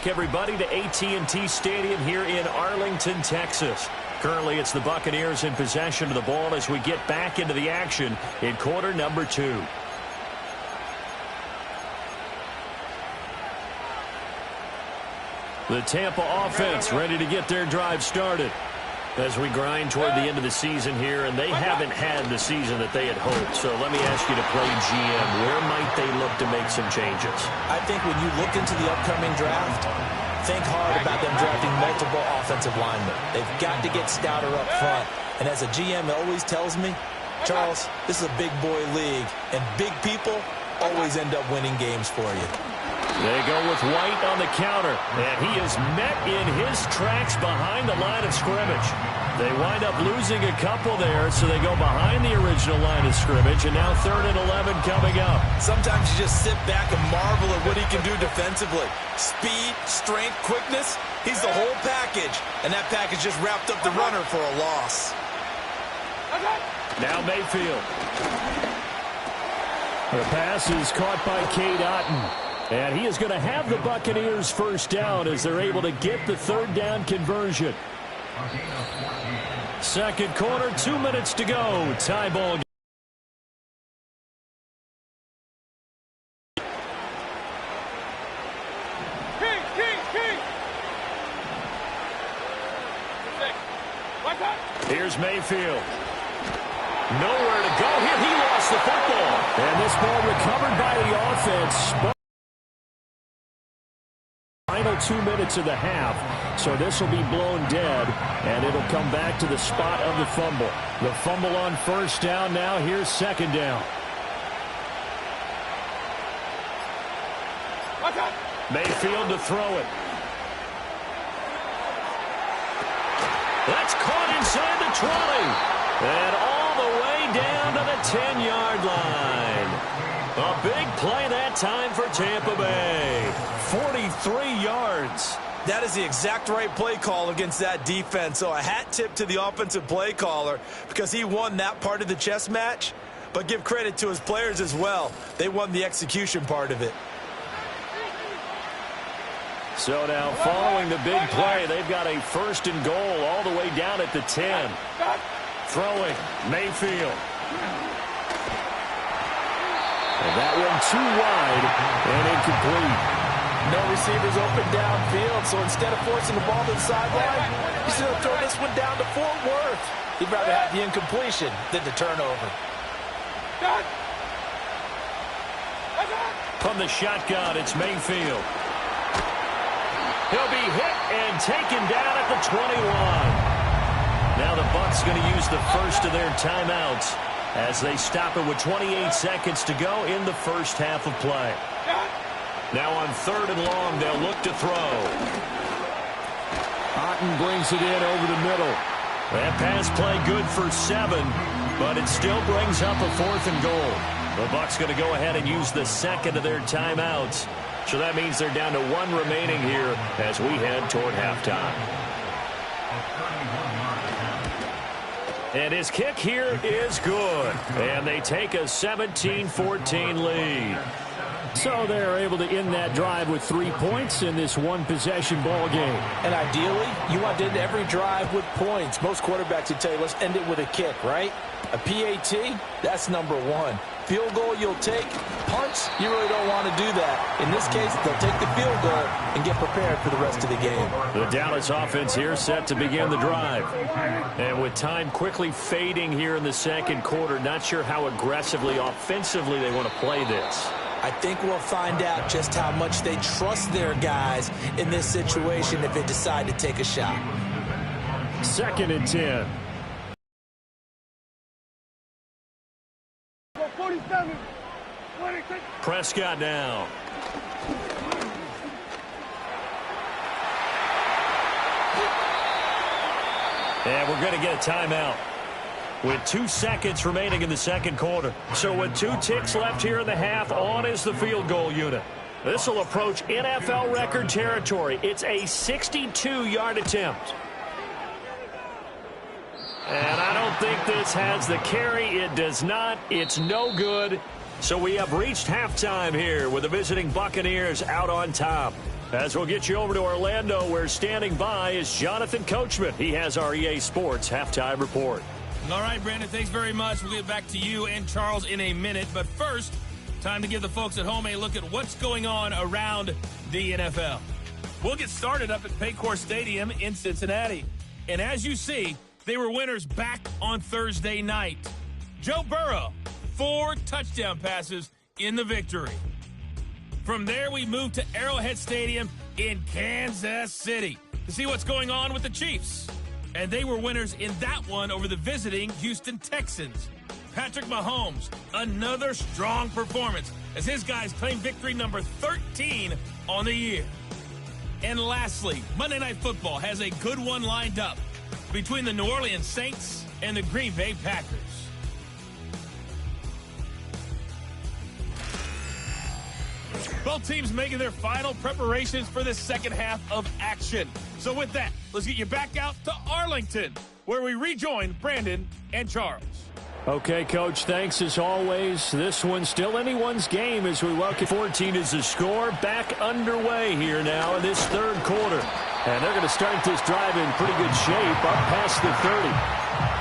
back, everybody, to AT&T Stadium here in Arlington, Texas. Currently, it's the Buccaneers in possession of the ball as we get back into the action in quarter number 2. The Tampa offense ready to get their drive started as we grind toward the end of the season here, and they haven't had the season that they had hoped. So let me ask you to play GM. Where might they look to make some changes? I think when you look into the upcoming draft, think hard about them drafting multiple offensive linemen. They've got to get stouter up front. And as a GM, it always tells me, Charles, this is a big boy league, and big people always end up winning games for you. They go with White on the counter, and he is met in his tracks behind the line of scrimmage. They wind up losing a couple there, so they go behind the original line of scrimmage, and now 3rd and 11 coming up. Sometimes you just sit back and marvel at what he can do defensively. Speed, strength, quickness, he's the whole package, and that package just wrapped up the runner for a loss. Now Mayfield. The pass is caught by Cade Otton. And he is going to have the Buccaneers first down as they're able to get the 3rd down conversion. Second quarter, 2 minutes to go. Tie ball game. Here's Mayfield. Nowhere to go here. He lost the football. And this ball recovered by the offense. Final 2 minutes of the half, so this will be blown dead, and it'll come back to the spot of the fumble. The fumble on first down now. Here's second down. Mayfield to throw it. That's caught inside the 20, and all the way down to the 10-yard line. A big play that time for Tampa Bay. 43 yards. That is the exact right play call against that defense. So a hat tip to the offensive play caller because he won that part of the chess match. But give credit to his players as well. They won the execution part of it. So now following the big play, they've got a 1st and goal all the way down at the 10. Throwing, Mayfield. And that one too wide and incomplete. No receivers open downfield, so instead of forcing the ball to the sideline, he's going to throw this one down to Fort Worth. He'd rather have the incompletion than the turnover. From the shotgun, it's Mayfield. He'll be hit and taken down at the 21. Now the Bucs going to use the first of their timeouts as they stop it with 28 seconds to go in the first half of play. Now on 3rd and long, they'll look to throw. Otton brings it in over the middle. That pass play good for 7, but it still brings up a 4th and goal. The Bucs going to go ahead and use the second of their timeouts. So that means they're down to 1 remaining here as we head toward halftime. And his kick here is good. And they take a 17-14 lead. So they're able to end that drive with 3 points in this one-possession ball game. And ideally, you want to end every drive with points. Most quarterbacks would tell you, let's end it with a kick, right? A PAT, that's number 1. Field goal you'll take. Punts, you really don't want to do that. In this case, they'll take the field goal and get prepared for the rest of the game. The Dallas offense here set to begin the drive. And with time quickly fading here in the second quarter, not sure how aggressively, offensively they want to play this. I think we'll find out just how much they trust their guys in this situation if they decide to take a shot. 2nd and 10. Prescott now. And we're going to get a timeout with 2 seconds remaining in the second quarter. So with 2 ticks left here in the half, on is the field goal unit. This will approach NFL record territory. It's a 62-yard attempt. And I don't think this has the carry. It does not. It's no good. So we have reached halftime here with the visiting Buccaneers out on top. As we'll get you over to Orlando, where standing by is Jonathan Coachman. He has our EA Sports halftime report. All right, Brandon, thanks very much. We'll get back to you and Charles in a minute. But first, time to give the folks at home a look at what's going on around the NFL. We'll get started up at Paycor Stadium in Cincinnati. And as you see, they were winners back on Thursday night. Joe Burrow, 4 touchdown passes in the victory. From there, we move to Arrowhead Stadium in Kansas City to see what's going on with the Chiefs. And they were winners in that one over the visiting Houston Texans. Patrick Mahomes, another strong performance as his guys claim victory number 13 on the year. And lastly, Monday Night Football has a good one lined up between the New Orleans Saints and the Green Bay Packers. Both teams making their final preparations for the second half of action. So with that, let's get you back out to Arlington, where we rejoin Brandon and Charles. Okay, Coach, thanks as always. This one's still anyone's game as we welcome 14 is the score. Back underway here now in this third quarter. And they're going to start this drive in pretty good shape up past the 30.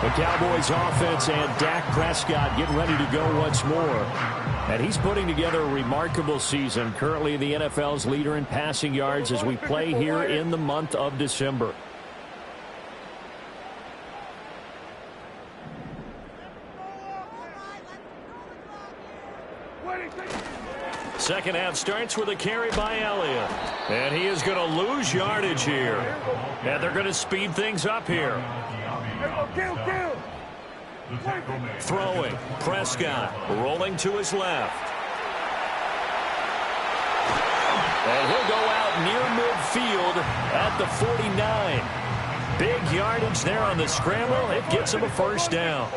The Cowboys offense and Dak Prescott getting ready to go once more. And he's putting together a remarkable season, currently the NFL's leader in passing yards as we play here in the month of December. Second half starts with a carry by Elliott. And he is going to lose yardage here. And they're going to speed things up here. Throwing, Prescott rolling to his left. And he'll go out near midfield at the 49. Big yardage there on the scramble. It gets him a first down.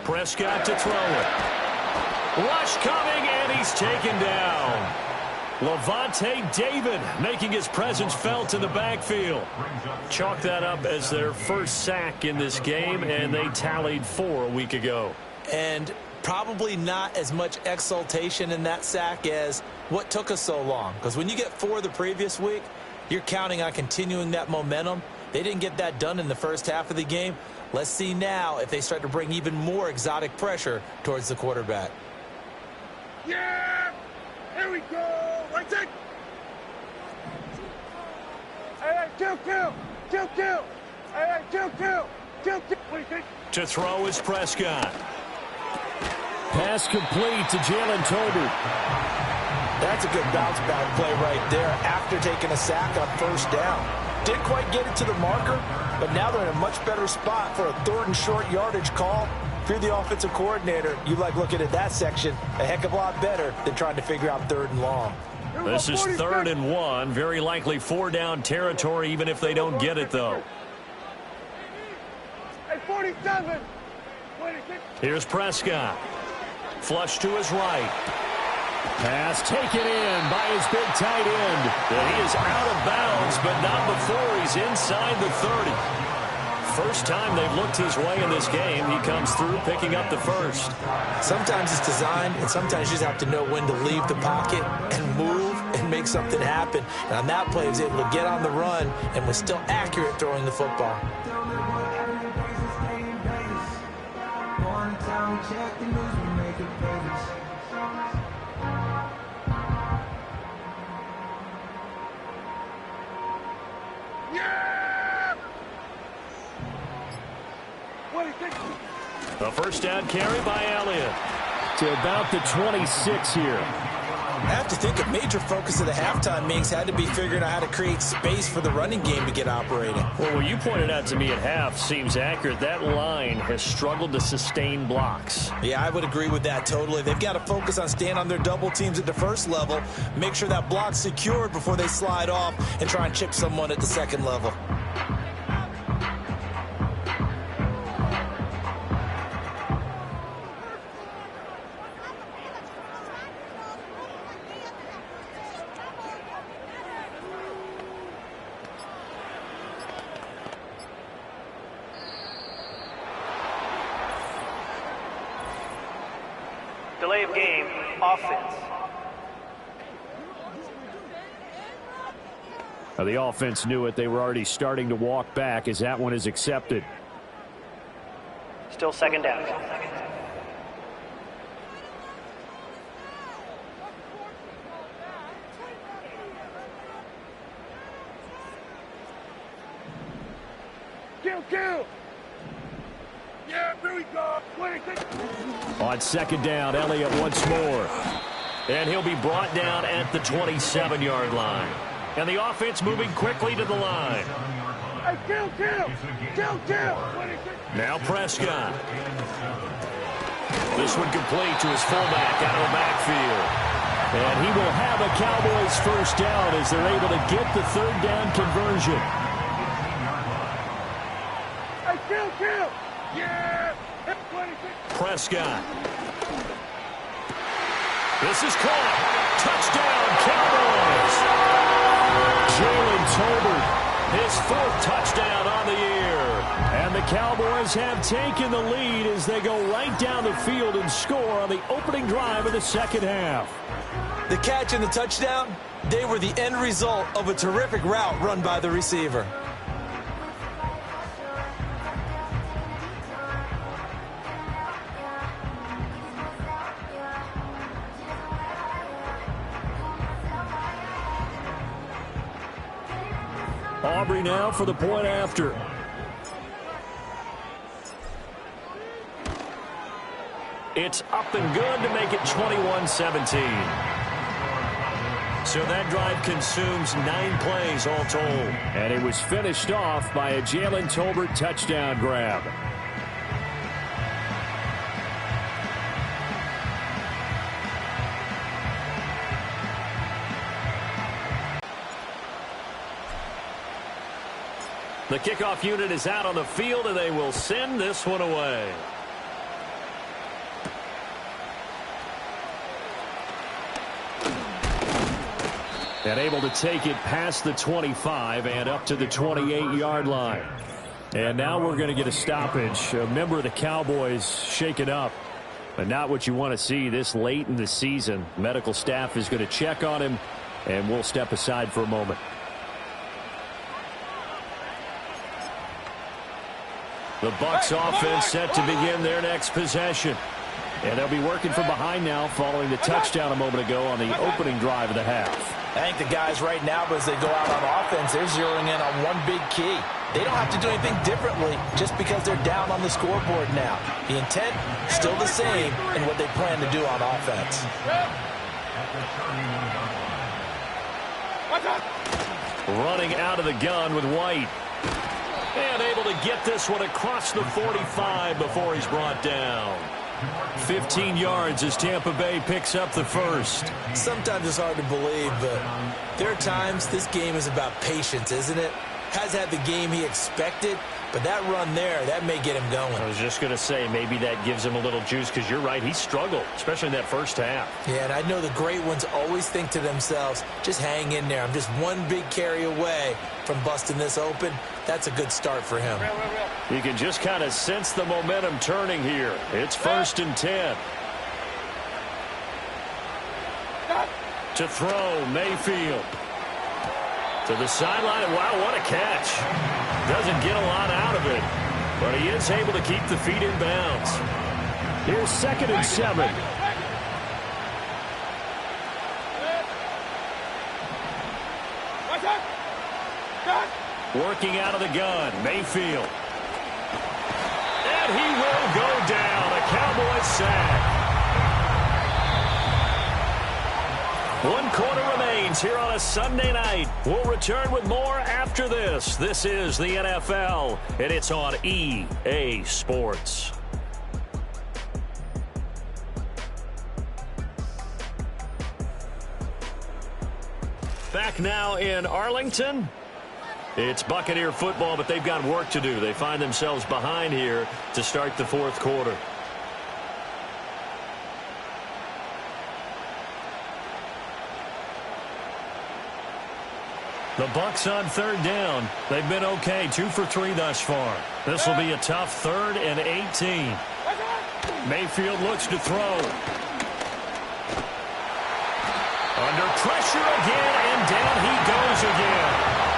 Prescott to throw it. Rush coming, and he's taken down. Levante David making his presence felt in the backfield. Chalk that up as their first sack in this game, and they tallied 4 a week ago. And probably not as much exultation in that sack as what took us so long. Because when you get 4 the previous week, you're counting on continuing that momentum. They didn't get that done in the first half of the game. Let's see now if they start to bring even more exotic pressure towards the quarterback. Yeah! Here we go! Right there! Hey, kill! Hey, kill! To throw is Prescott. Pass complete to Jalen Tolbert. That's a good bounce back play right there after taking a sack on first down. Didn't quite get it to the marker, but now they're in a much better spot for a 3rd and short yardage call. If you're the offensive coordinator, you like looking at that section a heck of a lot better than trying to figure out 3rd and long. This is 3rd and 1. Very likely 4 down territory, even if they don't get it, though. Hey, 47! Here's Prescott. Flush to his right. Pass taken in by his big tight end. And he is out of bounds, but not before he's inside the 30. First time they've looked his way in this game, he comes through picking up the first. Sometimes it's designed, and sometimes you just have to know when to leave the pocket and move and make something happen. And on that play, he was able to get on the run and was still accurate throwing the football. A first down carry by Elliott to about the 26 here. I have to think a major focus of the halftime meetings had to be figuring out how to create space for the running game to get operating. Well, what you pointed out to me at half seems accurate. That line has struggled to sustain blocks. Yeah, I would agree with that totally. They've got to focus on staying on their double teams at the first level, make sure that block's secured before they slide off and try and chip someone at the second level. Delay of game, offense. The offense knew it. They were already starting to walk back as that one is accepted. Still second down. Kill! Yeah, here we go. 26. On second down, Elliott once more. And he'll be brought down at the 27-yard line. And the offense moving quickly to the line. Hey, kill! 26. Now Prescott. This one complete to his fullback out of the backfield. And he will have a Cowboys first down as they're able to get the third down conversion. Hey, kill! Yeah! 26. Prescott. This is caught. Touchdown, Cowboys. Jalen Tolbert, his fourth touchdown on the year. And the Cowboys have taken the lead as they go right down the field and score on the opening drive of the second half. The catch and the touchdown, they were the end result of a terrific route run by the receiver. Aubrey now for the point after. It's up and good to make it 21-17. So that drive consumes 9 plays all told. And it was finished off by a Jalen Tolbert touchdown grab. The kickoff unit is out on the field, and they will send this one away. And able to take it past the 25 and up to the 28-yard line. And now we're going to get a stoppage. A member of the Cowboys shaken up. But not what you want to see this late in the season. Medical staff is going to check on him, and we'll step aside for a moment. The Bucs offense set to begin their next possession. And they'll be working from behind now following the touchdown a moment ago on the opening drive of the half. I think the guys right now, as they go out on offense, they're zeroing in on one big key. They don't have to do anything differently just because they're down on the scoreboard now. The intent still the same in what they plan to do on offense. Running out of the gun with White. And able to get this one across the 45 before he's brought down. 15 yards as Tampa Bay picks up the first. Sometimes it's hard to believe, but there are times this game is about patience, isn't it? Has had the game he expected, but that run there, that may get him going. I was just going to say, maybe that gives him a little juice, because you're right, he struggled, especially in that first half. Yeah, and I know the great ones always think to themselves, just hang in there. I'm just one big carry away from busting this open. That's a good start for him. You can just kind of sense the momentum turning here. It's 1st and 10. To throw, Mayfield. To the sideline. Wow, what a catch. Doesn't get a lot out of it, but he is able to keep the feet in bounds. Here's 2nd and 7. Working out of the gun, Mayfield. And he will go down. A Cowboys sack. 1 quarter remains here on a Sunday night. We'll return with more after this. This is the NFL, and it's on EA Sports. Back now in Arlington. It's Buccaneer football, but they've got work to do. They find themselves behind here to start the 4th quarter. The Bucs on 3rd down. They've been okay, 2 for 3 thus far. This will be a tough 3rd and 18. Mayfield looks to throw. Under pressure again, and down he goes again.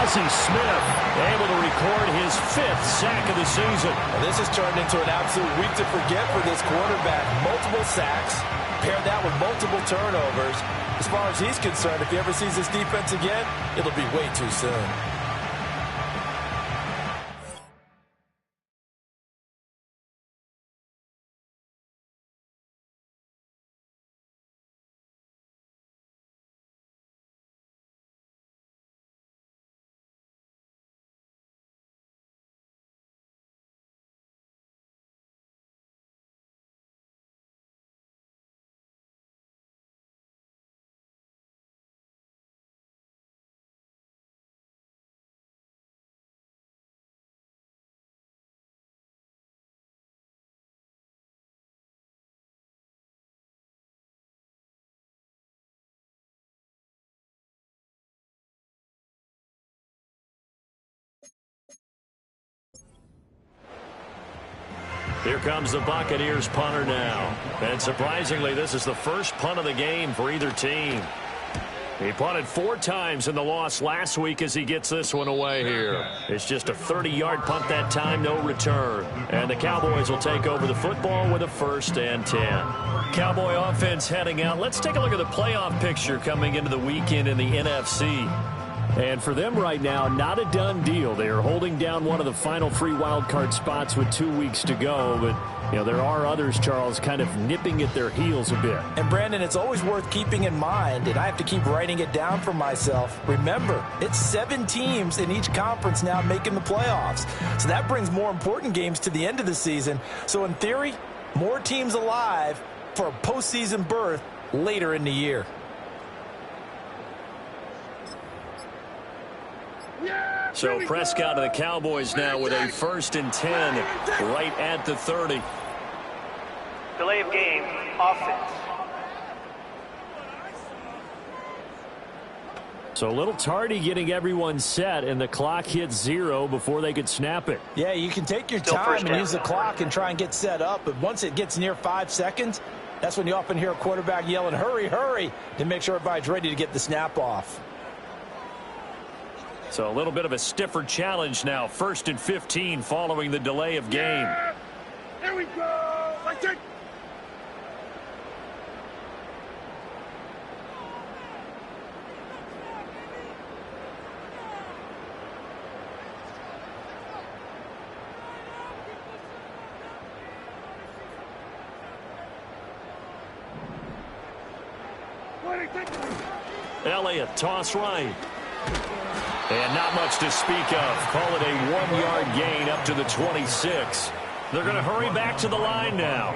Smith able to record his 5th sack of the season. And this has turned into an absolute week to forget for this quarterback. Multiple sacks, pair that with multiple turnovers. As far as he's concerned, if he ever sees this defense again, it'll be way too soon. Here comes the Buccaneers punter now. And surprisingly, this is the first punt of the game for either team. He punted 4 times in the loss last week as he gets this one away here. It's just a 30-yard punt that time, no return. And the Cowboys will take over the football with a 1st and 10. Cowboy offense heading out. Let's take a look at the playoff picture coming into the weekend in the NFC. And for them right now, not a done deal. They are holding down one of the final 3 wildcard spots with 2 weeks to go. But, you know, there are others, Charles, kind of nipping at their heels a bit. And, Brandon, it's always worth keeping in mind, and I have to keep writing it down for myself. Remember, it's 7 teams in each conference now making the playoffs. So that brings more important games to the end of the season. So, in theory, more teams alive for a postseason berth later in the year. So Prescott to the Cowboys now with a 1st and 10 right at the 30. Delay of game, offense. So a little tardy getting everyone set, and the clock hits 0 before they could snap it. Yeah, you can take your time and use the clock and try and get set up, but once it gets near 5 seconds, that's when you often hear a quarterback yelling, hurry, hurry, to make sure everybody's ready to get the snap off. So a little bit of a stiffer challenge now. 1st and 15 following the delay of game. Yeah! Here we go! Like that. Elliott, toss right. And not much to speak of. Call it a 1-yard gain up to the 26. They're going to hurry back to the line now.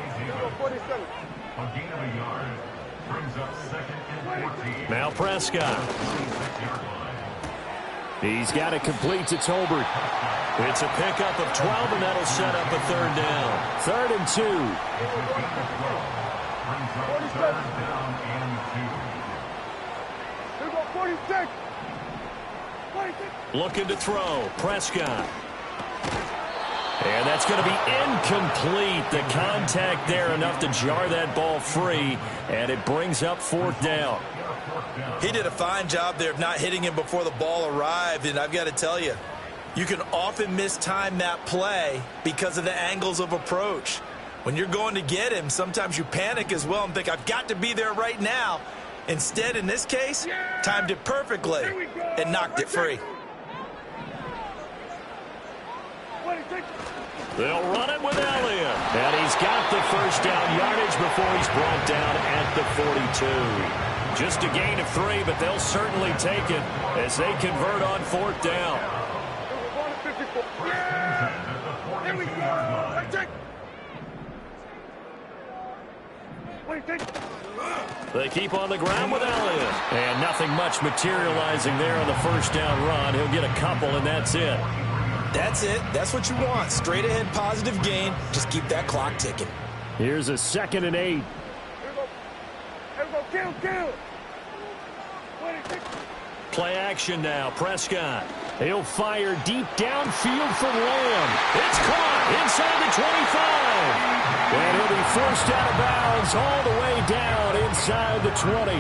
Now Prescott. He's got it complete to Tolbert. It's a pickup of 12, and that'll set up a 3rd down. 3rd and 2. 46. Looking to throw. Prescott. And that's going to be incomplete. The contact there enough to jar that ball free, and it brings up 4th down. He did a fine job there of not hitting him before the ball arrived, and I've got to tell you, you can often mistime that play because of the angles of approach. When you're going to get him, sometimes you panic as well and think, I've got to be there right now. Instead, in this case, timed it perfectly and knocked it free. They'll run it with Elliott. And he's got the 1st down yardage before he's brought down at the 42. Just a gain of 3, but they'll certainly take it as they convert on 4th down. Here we go. They keep on the ground with Elliott. And nothing much materializing there on the 1st down run. He'll get a couple, and that's it. That's it. That's what you want. Straight ahead positive gain. Just keep that clock ticking. Here's a 2nd and 8. Here we go. Kill. Play action now. Prescott. He'll fire deep downfield for Lamb. It's caught inside the 25. And he'll be forced out of bounds all the way down inside the 20.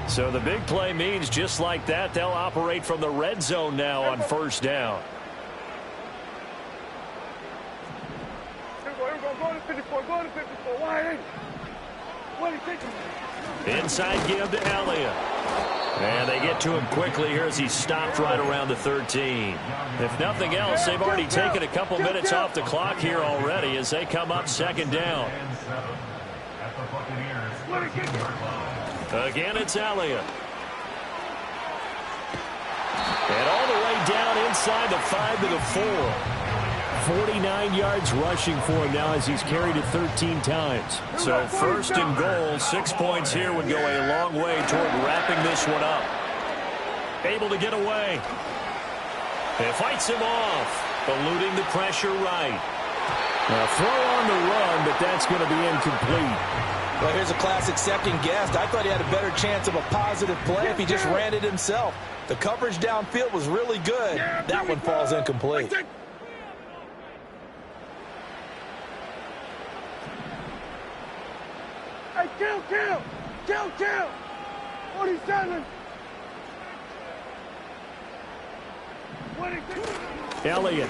So the big play means just like that, they'll operate from the red zone now on first down. Here we go. Go to 54. Go to 54. Why? What are you thinking? Inside give to Elliott. And they get to him quickly here as he stopped right around the 13. If nothing else, they've already taken a couple minutes off the clock here already as they come up second down. Again, it's Elliott. And all the way down inside the 5 to the 4. 49 yards rushing for him now as he's carried it 13 times. So first and goal, 6 points here would go a long way toward wrapping this one up. Able to get away. It fights him off, eluding the pressure right. Now throw on the run, but that's going to be incomplete. Well, here's a classic second guess. I thought he had a better chance of a positive play if he just ran it himself. The coverage downfield was really good. That one falls incomplete. Hey, kill! 47! Elliott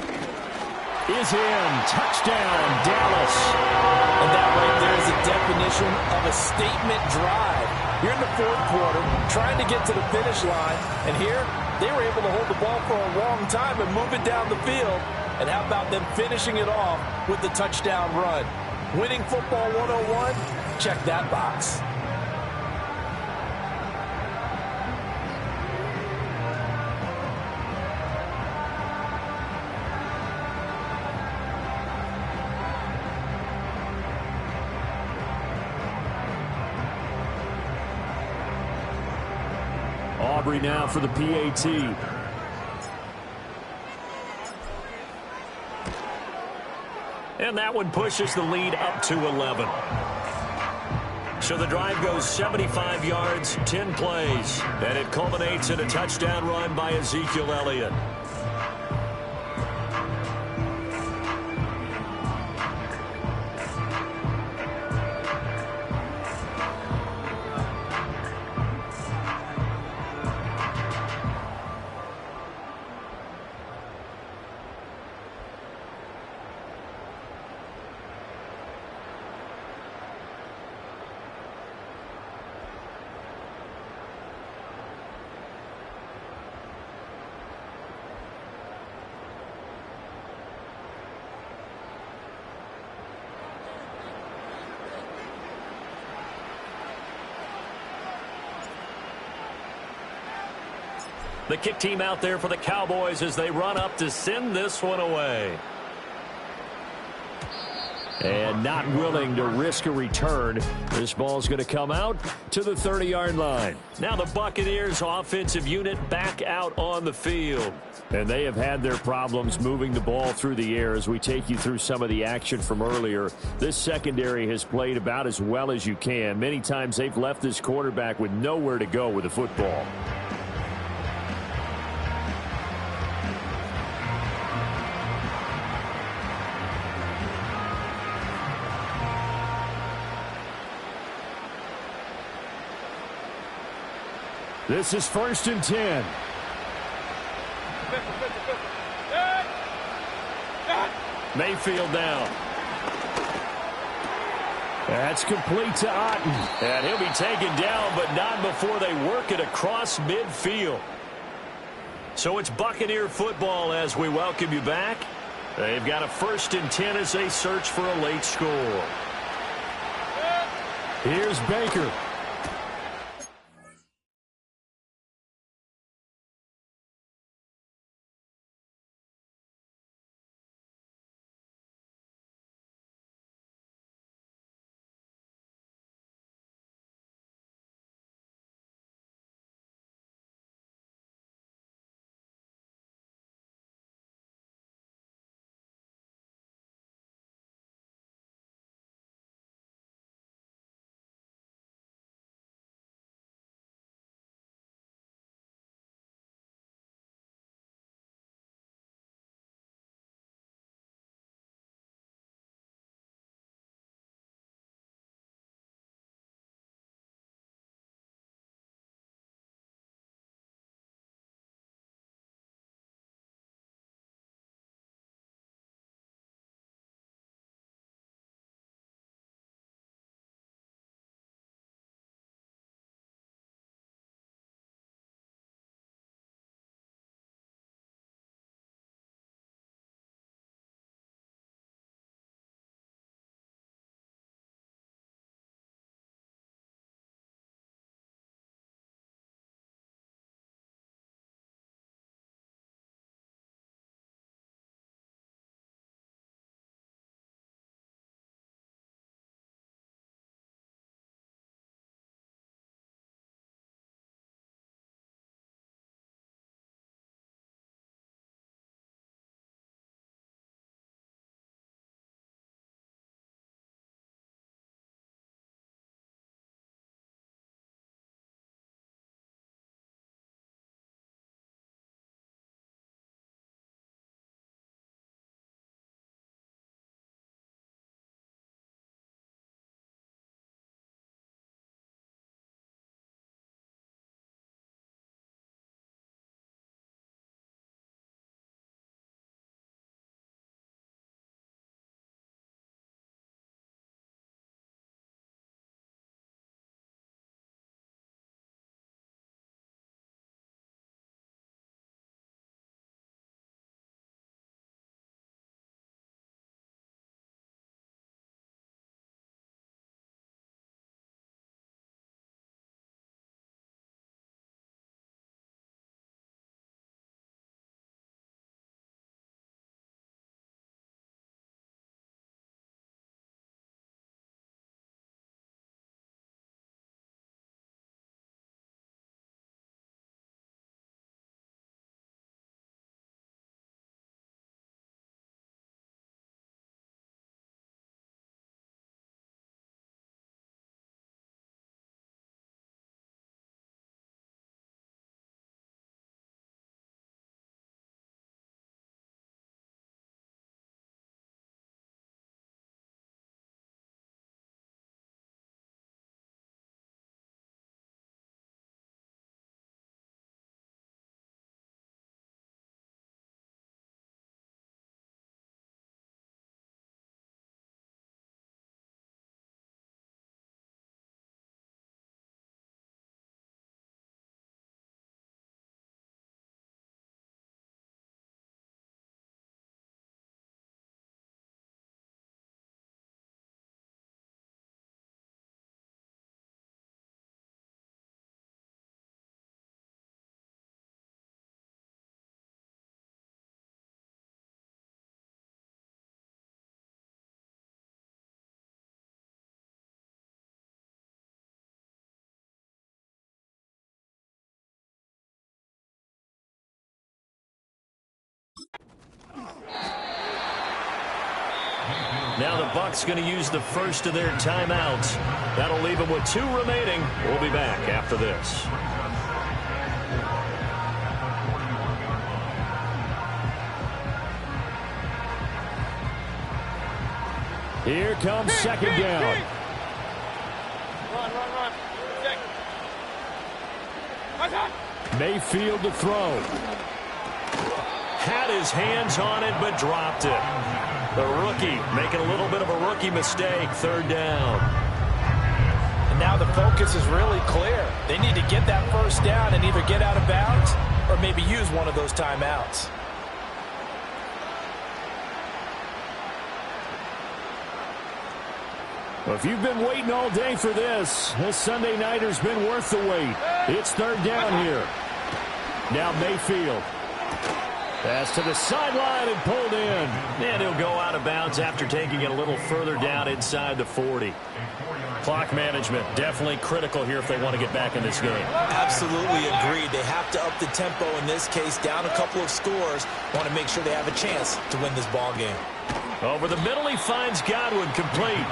is in. Touchdown, Dallas. And that right there is the definition of a statement drive. You're in the fourth quarter, trying to get to the finish line, and here they were able to hold the ball for a long time and move it down the field. And how about them finishing it off with the touchdown run? Winning football 101? Check that box. Aubrey now for the PAT. And that one pushes the lead up to 11. So the drive goes 75 yards, 10 plays, and it culminates in a touchdown run by Ezekiel Elliott. The kick team out there for the Cowboys as they run up to send this one away. And not willing to risk a return. This ball's going to come out to the 30-yard line. Now the Buccaneers offensive unit back out on the field. And they have had their problems moving the ball through the air as we take you through some of the action from earlier. This secondary has played about as well as you can. Many times they've left this quarterback with nowhere to go with the football. This is 1st and 10. Mayfield down. That's complete to Otten. And he'll be taken down, but not before they work it across midfield. So it's Buccaneer football as we welcome you back. They've got a 1st and 10 as they search for a late score. Here's Baker. Now the Bucs going to use the first of their timeouts. That'll leave them with 2 remaining. We'll be back after this. Here comes second down. Run. Mayfield to throw. Had his hands on it, but dropped it. The rookie making a little bit of a rookie mistake. Third down. And now the focus is really clear. They need to get that first down and either get out of bounds or maybe use one of those timeouts. Well, if you've been waiting all day for this Sunday nighter's been worth the wait. It's third down here. Now Mayfield. Pass to the sideline and pulled in. And he'll go out of bounds after taking it a little further down inside the 40. Clock management definitely critical here if they want to get back in this game. Absolutely agreed. They have to up the tempo in this case, down a couple of scores. Want to make sure they have a chance to win this ball game. Over the middle, he finds Godwin complete.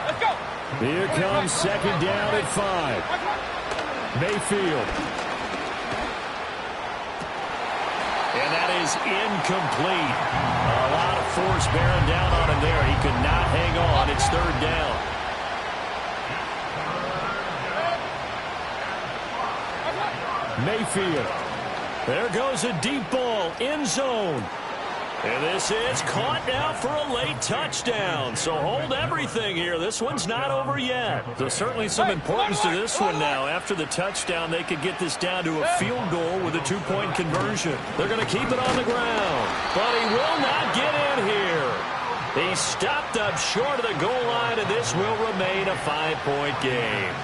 Let's go. Here comes second down at 5. Mayfield. And that is incomplete. A lot of force bearing down on him there. He could not hang on. It's third down. Mayfield. There goes a deep ball, end zone. And this is caught now for a late touchdown. So hold everything here. This one's not over yet. There's certainly some importance to this one now. After the touchdown, they could get this down to a field goal with a 2-point conversion. They're going to keep it on the ground. But he will not get in here. He stopped up short of the goal line, and this will remain a 5-point game.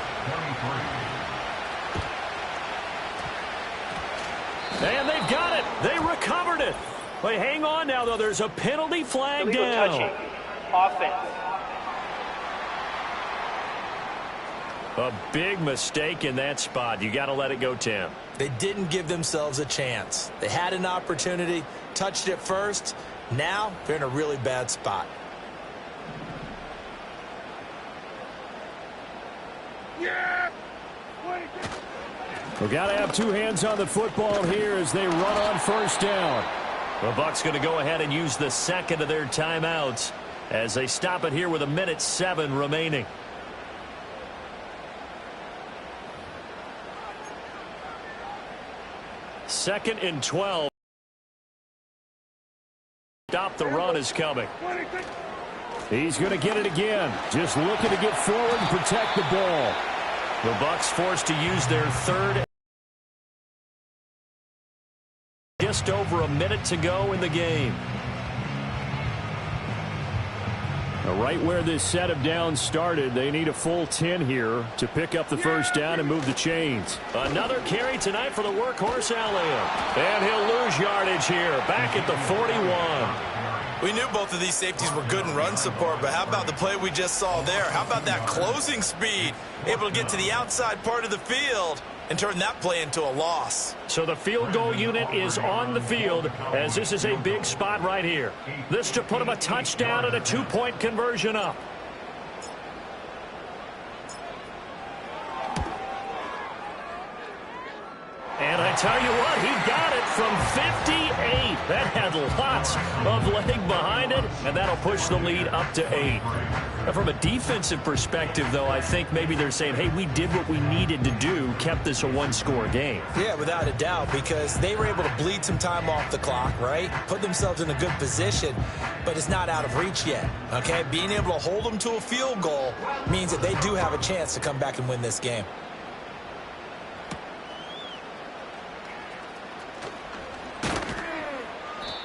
And they've got it. They recovered it. Wait, hang on now, though. There's a penalty flag Illegal down. touching. Offense. A big mistake in that spot. You got to let it go, Tim. They didn't give themselves a chance. They had an opportunity, touched it first. Now they're in a really bad spot. Yeah. We've got to have 2 hands on the football here as they run on first down. The Bucs going to go ahead and use the second of their timeouts as they stop it here with 1:07 remaining. Second and 12. Stop the run is coming. He's going to get it again. Just looking to get forward and protect the ball. The Bucs forced to use their third. Just over a minute to go in the game. Now, right where this set of downs started, they need a full 10 here to pick up the first down and move the chains. Another carry tonight for the workhorse Elliott. And he'll lose yardage here, back at the 41. We knew both of these safeties were good in run support, but how about the play we just saw there? How about that closing speed? Able to get to the outside part of the field and turn that play into a loss. So the field goal unit is on the field as this is a big spot right here. This to put them a touchdown and a 2-point conversion up. And I tell you what, he got it from 58. That had lots of leg behind it, and that'll push the lead up to 8. Now, from a defensive perspective, though, I think maybe they're saying, hey, we did what we needed to do, kept this a 1-score game. Yeah, without a doubt, because they were able to bleed some time off the clock, right? Put themselves in a good position, but it's not out of reach yet, okay? Being able to hold them to a field goal means that they do have a chance to come back and win this game.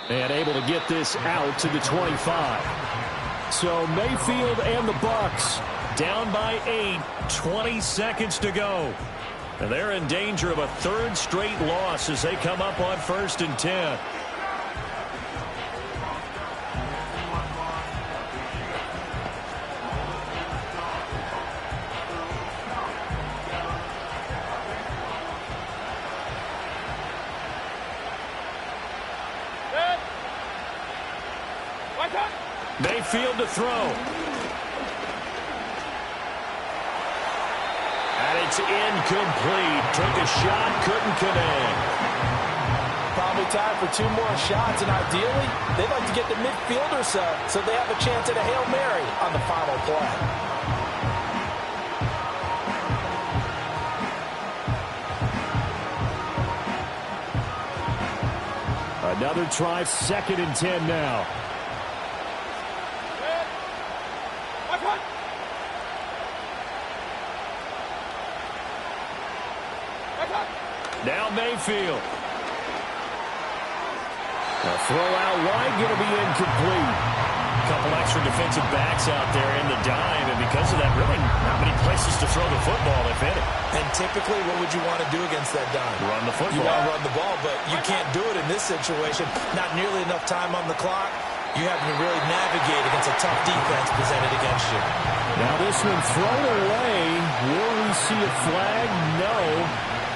And able to get this out to the 25. So Mayfield and the Bucs down by 8, 20 seconds to go. And they're in danger of a third straight loss as they come up on 1st and 10. Watch out. Mayfield to throw. And it's incomplete. Took a shot, couldn't connect. Probably time for 2 more shots, and ideally, they'd like to get the midfielder so they have a chance at a Hail Mary on the final play. Another try, 2nd and 10 now. Now Mayfield. A throw out wide, going to be incomplete. A couple extra defensive backs out there in the dime, and because of that, really not many places to throw the football, if any. And typically, what would you want to do against that dime? Run the football. You want to run the ball, but you can't do it in this situation. Not nearly enough time on the clock. You have to really navigate against a tough defense presented against you. Now this one thrown away. Will we see a flag? No.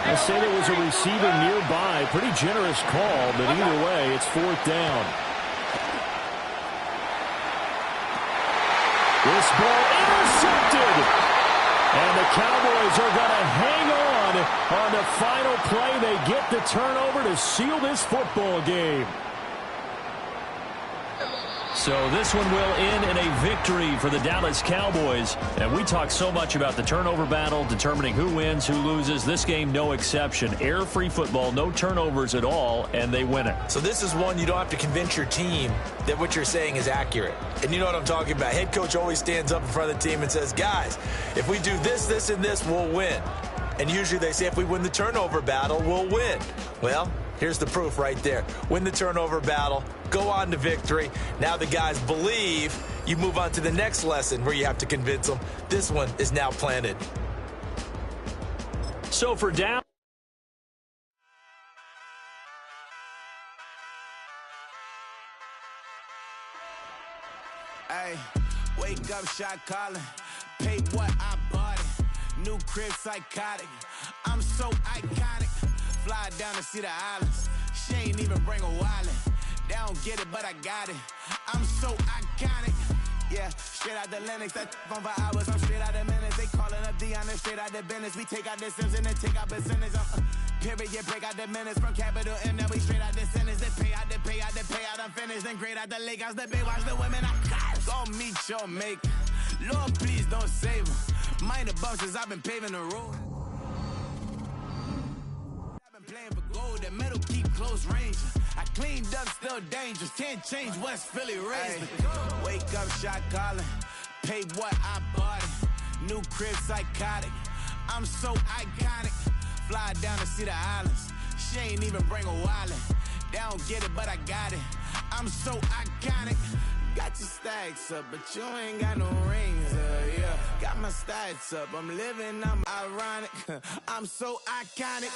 I say there was a receiver nearby. Pretty generous call, but either way, it's 4th down. This ball intercepted. And the Cowboys are going to hang on the final play. They get the turnover to seal this football game. So this one will end in a victory for the Dallas Cowboys. And we talk so much about the turnover battle, determining who wins, who loses. This game, no exception. Error-free football, no turnovers at all, and they win it. So this is one you don't have to convince your team that what you're saying is accurate. And you know what I'm talking about. Head coach always stands up in front of the team and says, guys, if we do this, this, and this, we'll win. And usually they say if we win the turnover battle, we'll win. Well, here's the proof right there. Win the turnover battle, go on to victory. Now the guys believe. You move on to the next lesson where you have to convince them. This one is now planted. So for down. Hey, wake up, shot calling. Pay what I bought it. New crib psychotic. I'm so iconic. Fly down to see the islands. She ain't even bring a wallet. They don't get it, but I got it. I'm so iconic. Yeah, straight out the Lennox. That on for hours. I'm straight out the minutes. They calling up Dion and straight out the business. We take out the Sims and then take out percentage. Period, break out the minutes from capital M. Now we straight out the sentence. They pay out, they pay out, they pay out. I'm finished. Then great out the lake house. The bay watch the women. I got it. Go meet your maker. Lord, please don't save them. Minor bumps as I've been paving the road. Playing for gold, that metal keep close range. I cleaned up, still dangerous. Can't change West Philly raised. Wake up, shot calling. Pay what I bought it. New crib psychotic. I'm so iconic. Fly down to see the islands. She ain't even bring a wallet. They don't get it, but I got it. I'm so iconic. Got your stacks up, but you ain't got no rings. Yeah, got my stats up. I'm living, I'm ironic. I'm so iconic.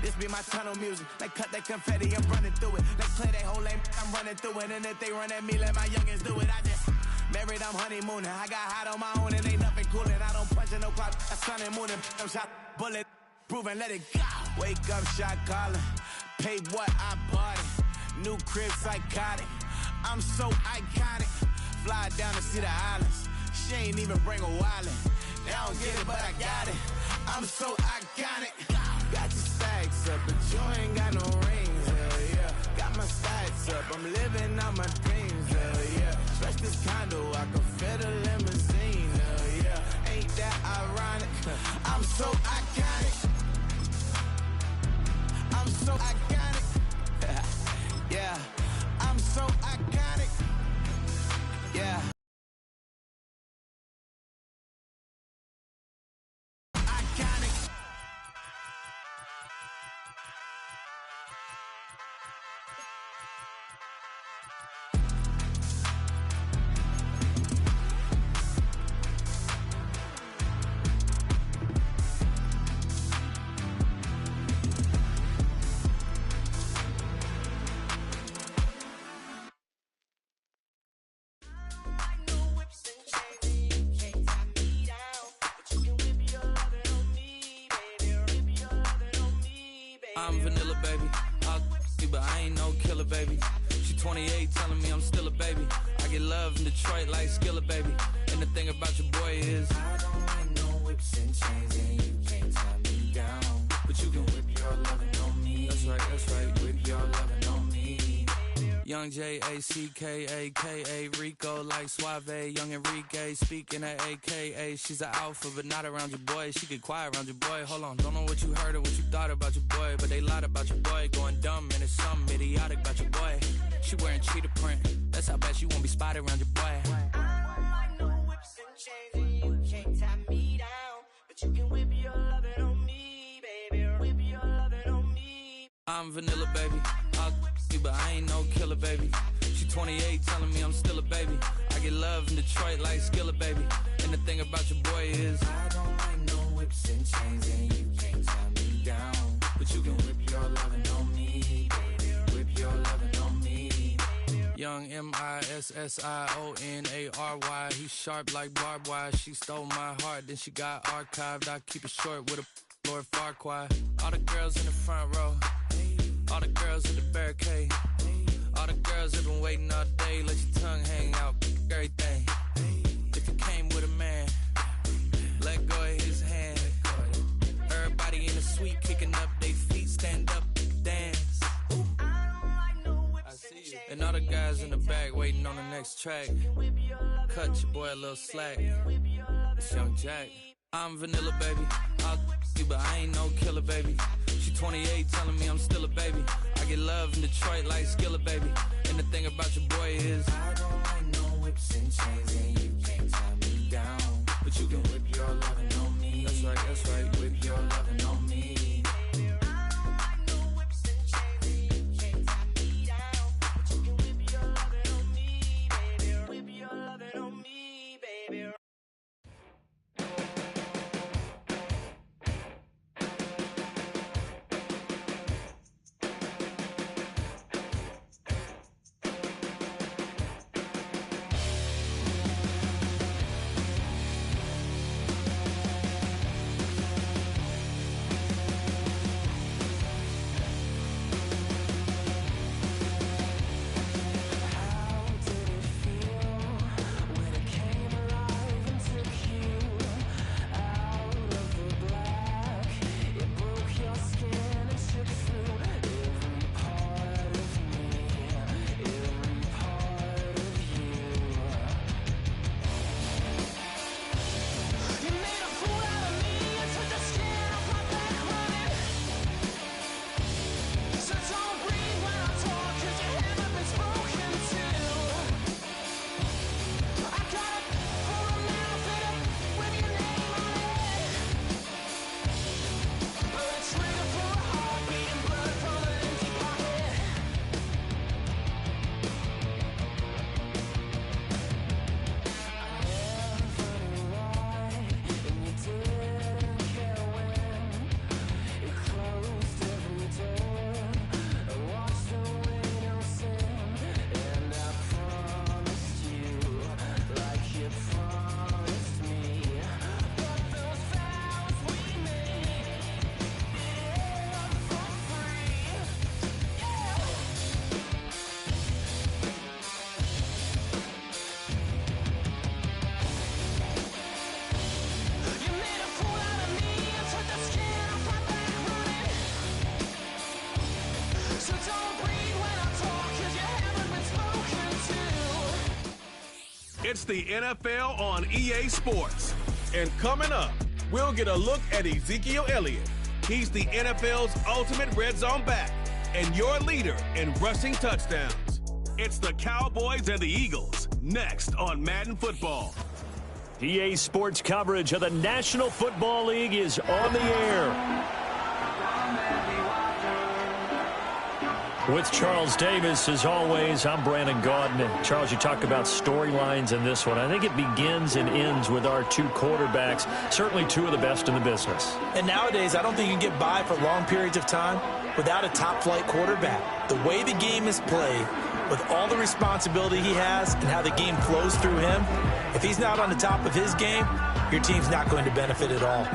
This be my tunnel music. Like cut that confetti, I'm running through it. Like play that whole lane, I'm running through it. And if they run at me, let my youngins do it. I just married, I'm honeymooning. I got hot on my own and ain't nothing coolin'. I don't punch in no clock. I sun and moon and I'm shot bullet. Proven, let it go. Wake up, shot calling. Pay what I bought it. New crib psychotic. I'm so iconic. Fly down to see the islands. She ain't even bring a wallet. They don't get it, but I got it. I'm so iconic. Got your stacks up, but you ain't got no rings. Hell yeah. Got my stats up. I'm living out my dreams. Hell yeah. Stretch this condo, I can fit a limousine. Hell yeah. Ain't that ironic? I'm so iconic. I'm so iconic. Yeah. I'm so iconic. Yeah. Iconic. I'm vanilla, baby. I'll you, but I ain't no killer, baby. She 28, telling me I'm still a baby. I get love in Detroit like Skilla, baby. And the thing about your boy is I don't like no whips and chains, and you can't tie me down. But you can whip your lovin' on me. That's right, whip your lovin' on me. Young J-A-C-K-A-K-A, Rico like Suave, young Enrique, speaking at AKA. She's an alpha, but not around your boy. She get quiet around your boy. Hold on, don't know what you heard or what you thought about your boy, but they lied about your boy. Going dumb, and it's something idiotic about your boy. She wearing cheetah print, that's how bad she won't be spotted around your boy. I don't like no whips and chains, and you can't tie me down. But you can whip your lovin' on me, baby. Whip your lovin' on me. I'm vanilla, baby. I'll you, but I ain't no killer, baby. She 28, telling me I'm still a baby. I get love in Detroit like Skilla, baby. And the thing about your boy is I don't like no whips and chains, and you can't tie me down. But you can whip your lovin' on me, baby. Whip your lovin' on me. Young M-I-S-S-I-O-N-A-R-Y. He's sharp like barbed wire. She stole my heart, then she got archived. I keep it short with a Lord Farquaad. All the girls in the front row, all the girls at the barricade, all the girls have been waiting all day. Let your tongue hang out, everything. If you came with a man, let go of his hand. Everybody in the suite kicking up their feet, stand up, dance. I see you. And all the guys in the back waiting on the next track. Cut your boy a little slack. It's Young Jack. I'm vanilla, baby. I'll you, but I ain't no killer, baby. She 28, telling me I'm still a baby. I get love in Detroit like Skilla, baby. And the thing about your boy is I don't like no whips and chains, and you can't tie me down. But you can whip your lovin' on me. That's right, whip your lovin' on me. It's the NFL on EA Sports. And coming up, we'll get a look at Ezekiel Elliott. He's the NFL's ultimate red zone back and your leader in rushing touchdowns. It's the Cowboys and the Eagles, next on Madden Football. EA Sports coverage of the National Football League is on the air. With Charles Davis, as always, I'm Brandon Gaudin. And Charles, you talk about storylines in this one. I think it begins and ends with our two quarterbacks, certainly two of the best in the business. And nowadays, I don't think you can get by for long periods of time without a top-flight quarterback. The way the game is played, with all the responsibility he has and how the game flows through him, if he's not on the top of his game, your team's not going to benefit at all.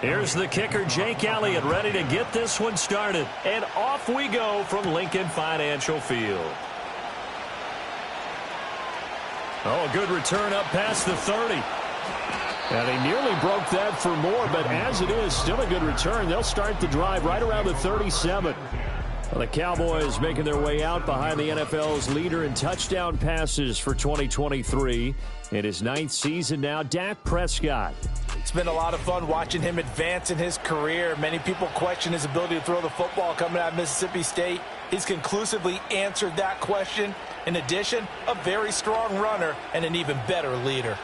Here's the kicker, Jake Elliott, ready to get this one started. And off we go from Lincoln Financial Field. Oh, a good return up past the 30. And he nearly broke that for more, but as it is, still a good return. They'll start the drive right around the 37. Well, the Cowboys making their way out behind the NFL's leader in touchdown passes for 2023. In his 9th season now, Dak Prescott. It's been a lot of fun watching him advance in his career. Many people question his ability to throw the football coming out of Mississippi State. He's conclusively answered that question. In addition, a very strong runner and an even better leader.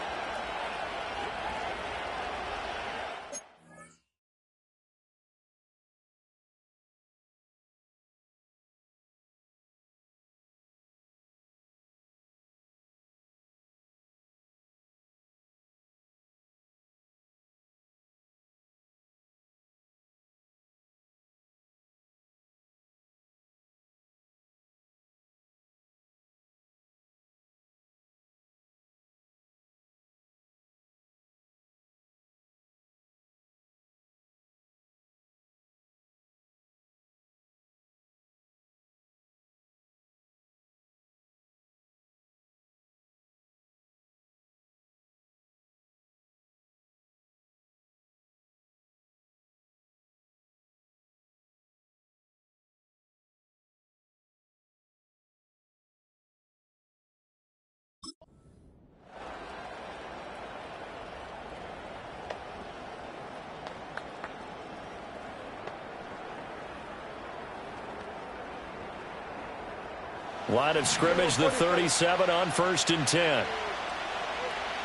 Line of scrimmage, the 37 on 1st and 10.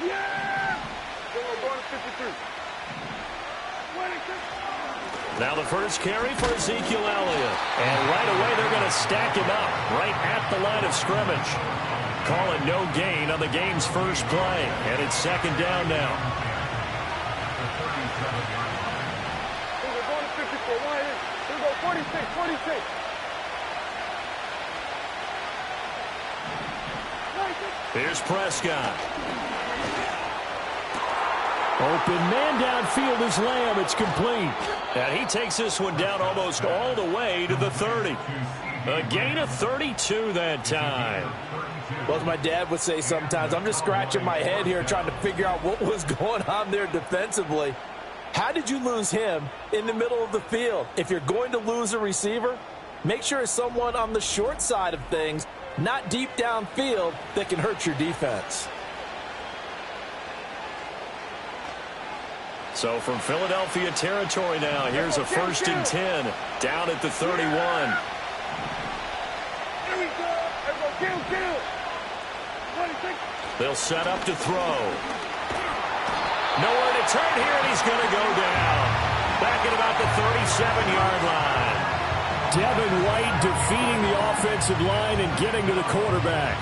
Yeah! Now the first carry for Ezekiel Elliott. And right away they're going to stack him up right at the line of scrimmage. Call it no gain on the game's first play. And it's 2nd down now. We're going to 54. Why is? Here we go, 46. Here's Prescott. Open man downfield is Lamb. It's complete. And he takes this one down almost all the way to the 30. A gain of 32 that time. Well, as my dad would say sometimes, I'm just scratching my head here trying to figure out what was going on there defensively. How did you lose him in the middle of the field? If you're going to lose a receiver, make sure it's someone on the short side of things, not deep downfield, that can hurt your defense. So from Philadelphia territory now, here's a 1st and 10 down at the 31. Here we go. Kill. 26. They'll set up to throw. Nowhere to turn here, and he's going to go down. Back at about the 37-yard line. Devin White defeating the offensive line and getting to the quarterback.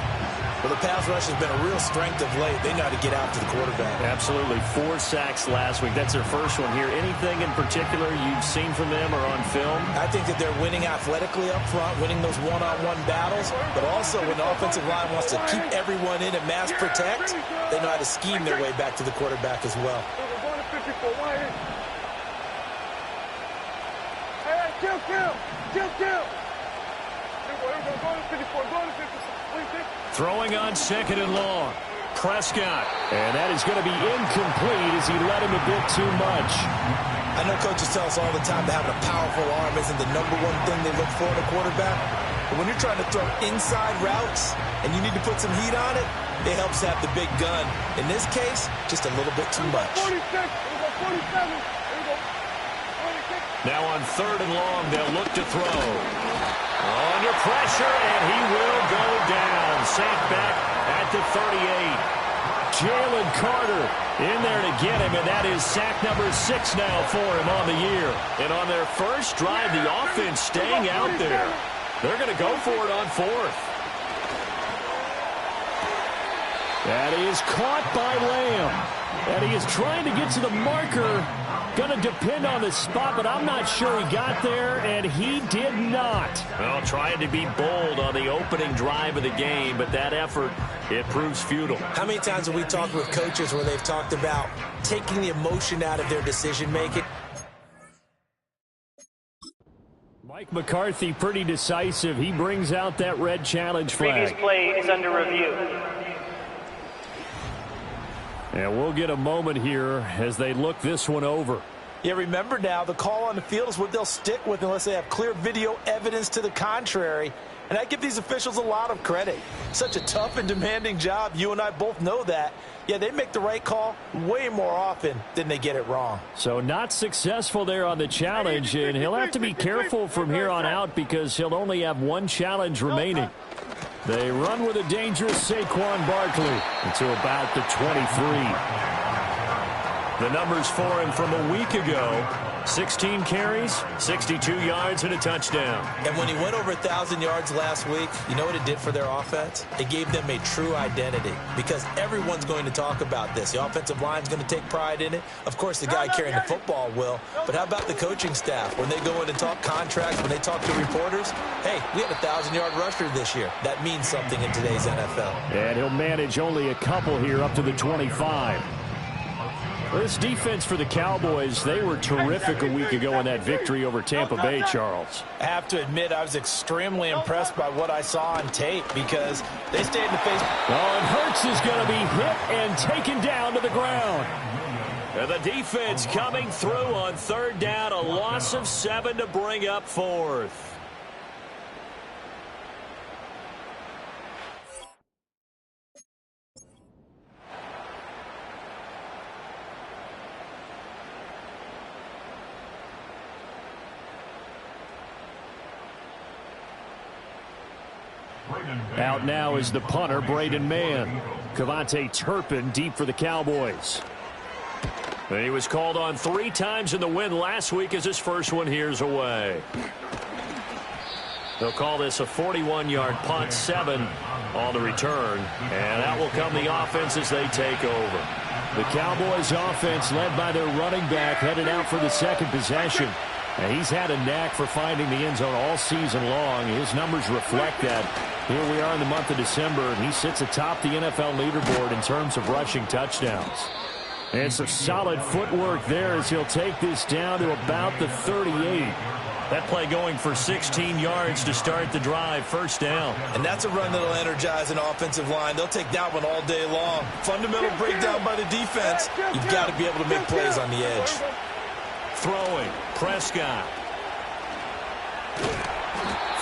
Well, the pass rush has been a real strength of late. They know how to get out to the quarterback. Absolutely. 4 sacks last week. That's their first one here. Anything in particular you've seen from them or on film? I think that they're winning athletically up front, winning those one-on-one battles, but also when the offensive line wants to keep everyone in and mass protect, they know how to scheme their way back to the quarterback as well. We're going to 54. Why is? Hey, kill. Here we go. Going to 54. Going to 56. Throwing on 2nd and long. Prescott. And that is going to be incomplete as he led him a bit too much. I know coaches tell us all the time that having a powerful arm isn't the #1 thing they look for in a quarterback. But when you're trying to throw inside routes and you need to put some heat on it, it helps to have the big gun. In this case, just a little bit too much. 46. Here we go, 47. Here we go. 46. Now on 3rd and long, they'll look to throw. Under pressure, and he will go down. Sacked back at the 38. Jalen Carter in there to get him, and that is sack number 6 now for him on the year. And on their first drive, the offense staying out there. They're going to go for it on 4th. That is caught by Lamb. And he is trying to get to the marker. Going to depend on the spot, but I'm not sure he got there, and he did not. Well, trying to be bold on the opening drive of the game, but that effort, it proves futile. How many times have we talked with coaches where they've talked about taking the emotion out of their decision-making? Mike McCarthy pretty decisive. He brings out that red challenge flag. Previous play is under review. And we'll get a moment here as they look this one over. Yeah, remember now, the call on the field is what they'll stick with unless they have clear video evidence to the contrary. And I give these officials a lot of credit. Such a tough and demanding job. You and I both know that. Yeah, they make the right call way more often than they get it wrong. So not successful there on the challenge, and he'll have to be careful from here on out because he'll only have one challenge remaining. They run with a dangerous Saquon Barkley into about the 23. The numbers for him from a week ago: 16 carries, 62 yards, and a touchdown. And when he went over 1,000 yards last week, you know what it did for their offense? It gave them a true identity because everyone's going to talk about this. The offensive line's going to take pride in it. Of course, the guy carrying the football will. But how about the coaching staff? When they go in and talk contracts, when they talk to reporters, hey, we had a 1,000-yard rusher this year. That means something in today's NFL. And he'll manage only a couple here up to the 25. This defense for the Cowboys, they were terrific a week ago in that victory over Tampa Bay, Charles. I have to admit, I was extremely impressed by what I saw on tape because they stayed in the face. Oh, and Hurts is going to be hit and taken down to the ground. And the defense coming through on third down, a loss of 7 to bring up fourth. Out now is the punter, Braden Mann. Cavante Turpin deep for the Cowboys. And he was called on 3 times in the win last week as his first one here's away. They'll call this a 41-yard punt, 7 on the return. And out will come the offense as they take over. The Cowboys offense led by their running back headed out for the second possession. And he's had a knack for finding the end zone all season long. His numbers reflect that. Here we are in the month of December, and he sits atop the NFL leaderboard in terms of rushing touchdowns. And some solid footwork there as he'll take this down to about the 38. That play going for 16 yards to start the drive, first down. And that's a run that'll energize an offensive line. They'll take that one all day long. Fundamental breakdown by the defense. You've got to be able to make plays on the edge. Throwing, Prescott.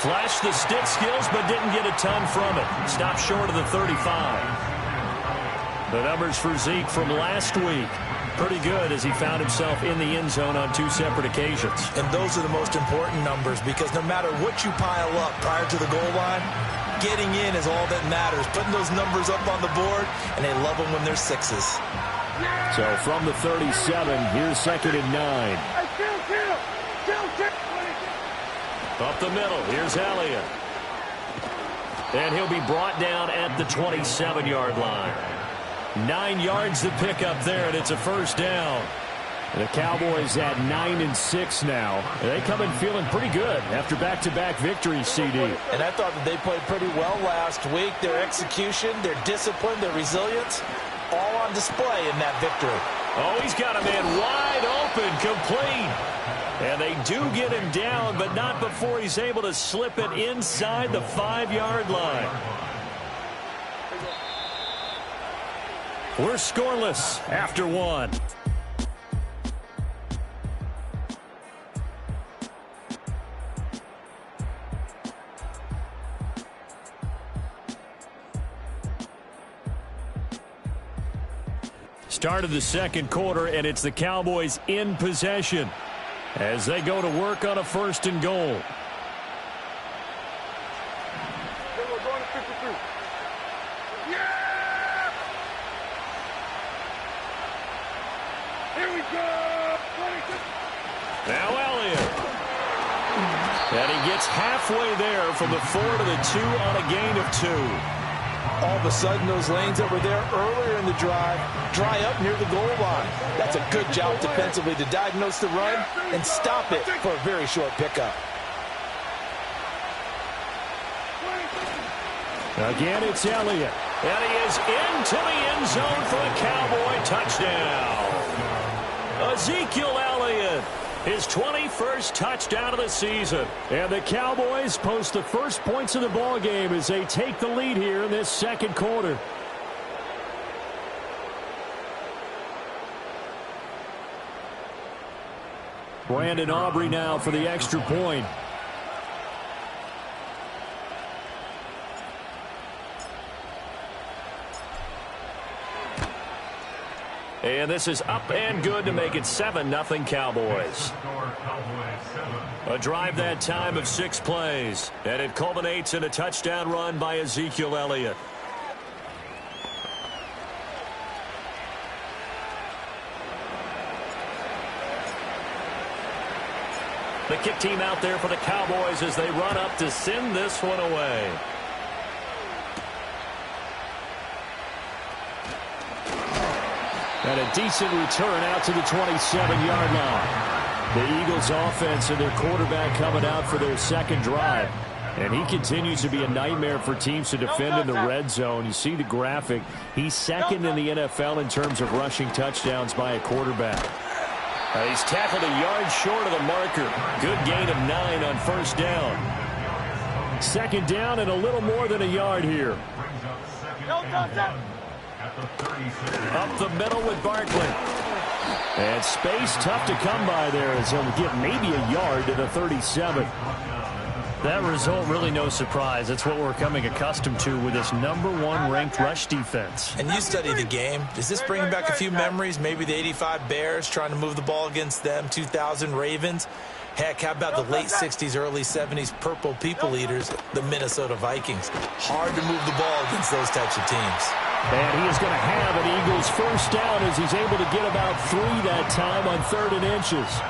Flashed the stick skills, but didn't get a ton from it. Stopped short of the 35. The numbers for Zeke from last week, pretty good as he found himself in the end zone on 2 separate occasions. And those are the most important numbers because no matter what you pile up prior to the goal line, getting in is all that matters. Putting those numbers up on the board, and they love them when they're 6s. So from the 37, here's 2nd and 9. Up the middle, here's Elliott. And he'll be brought down at the 27-yard line. 9 yards to pick up there, and it's a first down. The Cowboys at 9-6 now. They come in feeling pretty good after back-to-back victories, CD. And I thought that they played pretty well last week. Their execution, their discipline, their resilience, all on display in that victory. Oh, he's got a man wide open, complete. And they do get him down, but not before he's able to slip it inside the 5-yard line. We're scoreless after 1. Start of the second quarter, and it's the Cowboys in possession as they go to work on a 1st and goal. Now Elliott. And he gets halfway there from the 4 to the 2 on a gain of 2. All of a sudden, those lanes that were there earlier in the drive dry up near the goal line. That's a good job defensively to diagnose the run and stop it for a very short pickup. Again, it's Elliott. And he is into the end zone for a Cowboy touchdown. Ezekiel Elliott his 21st touchdown of the season. And the Cowboys post the first points of the ball game as they take the lead here in this second quarter. Brandon Aubrey now for the extra point. And this is up and good to make it 7-0 Cowboys. A drive that time of 6 plays. And it culminates in a touchdown run by Ezekiel Elliott. The kick team out there for the Cowboys as they run up to send this one away. And a decent return out to the 27-yard line. The Eagles offense and their quarterback coming out for their second drive. And he continues to be a nightmare for teams to defend in the red zone. You see the graphic. He's second in the NFL in terms of rushing touchdowns by a quarterback. He's tackled a yard short of the marker. Good gain of 9 on first down. Second down and a little more than a yard here. Up the middle with Barkley. And space tough to come by there as he'll get maybe a yard to the 37. That result really no surprise. That's what we're coming accustomed to with this #1 ranked rush defense. And you study the game. Does this bring back a few memories? Maybe the 85 Bears trying to move the ball against them, 2000 Ravens. Heck, how about the late 60s, early 70s Purple People Eaters, the Minnesota Vikings? Hard to move the ball against those types of teams. And he is going to have an Eagles first down as he's able to get about 3 that time on 3rd and inches.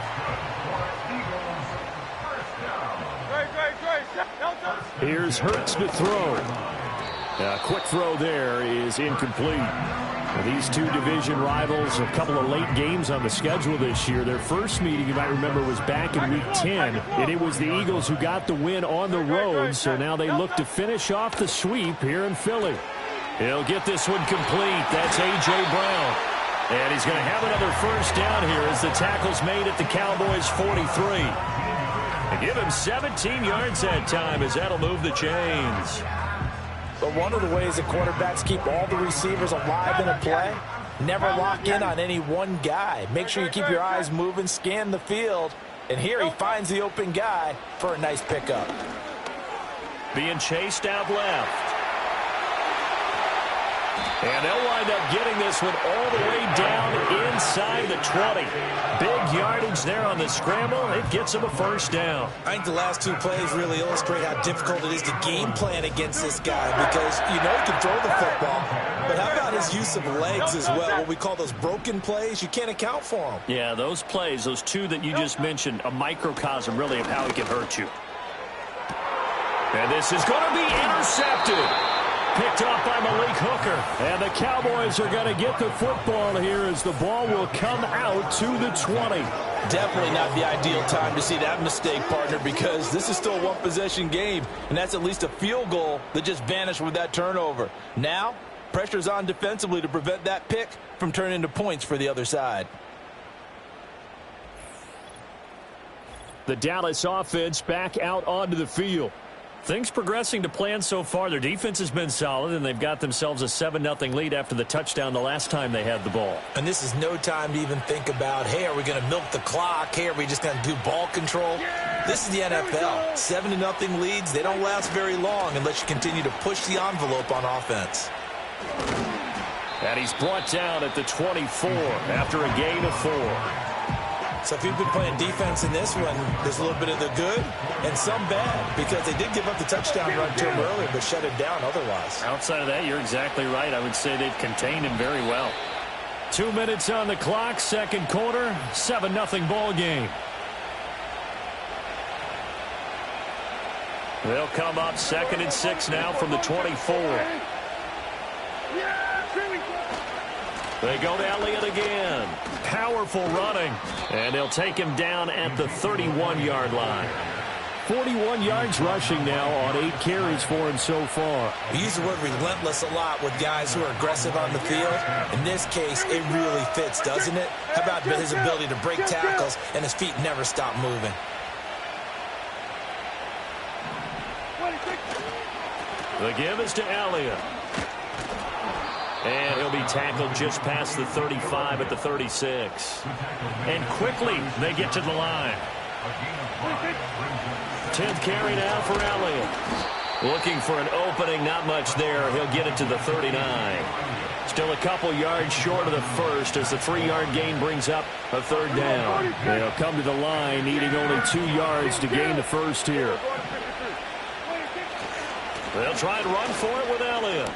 Here's Hurts to throw. A quick throw there is incomplete. These two division rivals, a couple of late games on the schedule this year. Their first meeting, you might remember, was back in Week 10, and it was the Eagles who got the win on the road, so now they look to finish off the sweep here in Philly. He'll get this one complete. That's A.J. Brown. And he's going to have another first down here as the tackle's made at the Cowboys' 43. And give him 17 yards that time as that'll move the chains. But one of the ways that quarterbacks keep all the receivers alive in a play, never lock in on any one guy. Make sure you keep your eyes moving, scan the field, and here he finds the open guy for a nice pickup. Being chased out left. And they'll wind up getting this one all the way down inside the 20. Big yardage there on the scramble. It gets him a first down. I think the last 2 plays really illustrate how difficult it is to game plan against this guy because you know he can throw the football, but how about his use of legs as well? What we call those broken plays, you can't account for them. Yeah, those plays, those 2 that you just mentioned, a microcosm really of how he can hurt you. And this is going to be intercepted. Picked off by Malik Hooker. And the Cowboys are going to get the football here as the ball will come out to the 20. Definitely not the ideal time to see that mistake, partner, because this is still a one-possession game, and that's at least a field goal that just vanished with that turnover. Now, pressure's on defensively to prevent that pick from turning into points for the other side. The Dallas offense back out onto the field. Things progressing to plan so far. Their defense has been solid, and they've got themselves a 7-0 lead after the touchdown the last time they had the ball. And this is no time to even think about, hey, are we going to milk the clock? Hey, are we just going to do ball control? This is the NFL. 7-0 leads, they don't last very long unless you continue to push the envelope on offense. And he's brought down at the 24 after a gain of 4. So if you've been playing defense in this one, there's a little bit of the good and some bad because they did give up the touchdown run to him earlier but shut it down otherwise. Outside of that, you're exactly right. I would say they've contained him very well. 2 minutes on the clock, second quarter, 7-0 ball game. They'll come up 2nd and 6 now from the 24. They go to Elliott again. Powerful running. And they'll take him down at the 31-yard line. 41 yards rushing now on 8 carries for him so far. We use the word relentless a lot with guys who are aggressive on the field. In this case, it really fits, doesn't it? How about his ability to break tackles and his feet never stop moving? The give is to Elliott. And he'll be tackled just past the 35 at the 36. And quickly they get to the line. 10th carry now for Elliott. Looking for an opening, not much there. He'll get it to the 39. Still a couple yards short of the first as the 3-yard gain brings up a 3rd down. They'll come to the line needing only 2 yards to gain the first here. They'll try and run for it with Elliott.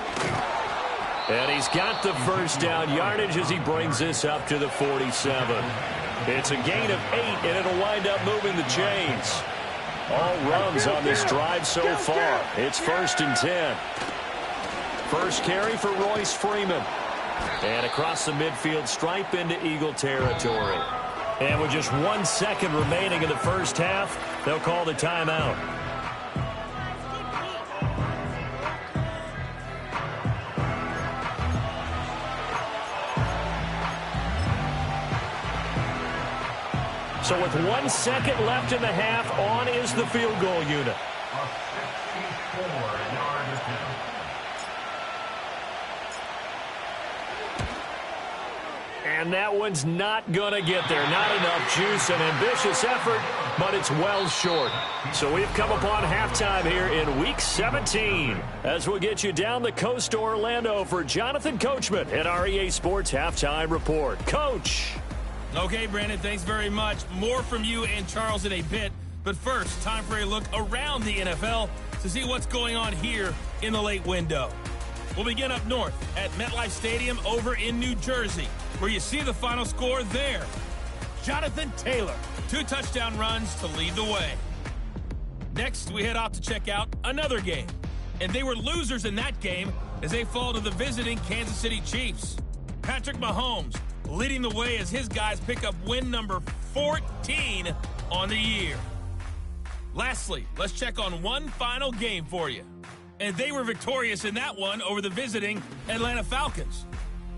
And he's got the first down yardage as he brings this up to the 47. It's a gain of 8, and it'll wind up moving the chains. All runs on this drive so far. It's 1st and 10. First carry for Royce Freeman. And across the midfield stripe into Eagle territory. And with just 1 second remaining in the first half, they'll call the timeout. So with 1 second left in the half, on is the field goal unit. And that one's not going to get there. Not enough juice, an ambitious effort, but it's well short. So we've come upon halftime here in Week 17 as we get you down the coast to Orlando for Jonathan Coachman at our EA Sports Halftime Report. Coach. Okay, Brandon, thanks very much. More from you and Charles in a bit. But first, time for a look around the NFL to see what's going on here in the late window. We'll begin up north at MetLife Stadium over in New Jersey, where you see the final score there. Jonathan Taylor, 2 touchdown runs to lead the way. Next, we head off to check out another game. And they were losers in that game as they fall to the visiting Kansas City Chiefs. Patrick Mahomes leading the way as his guys pick up win number 14 on the year. Lastly, let's check on one final game for you. And they were victorious in that one over the visiting Atlanta Falcons.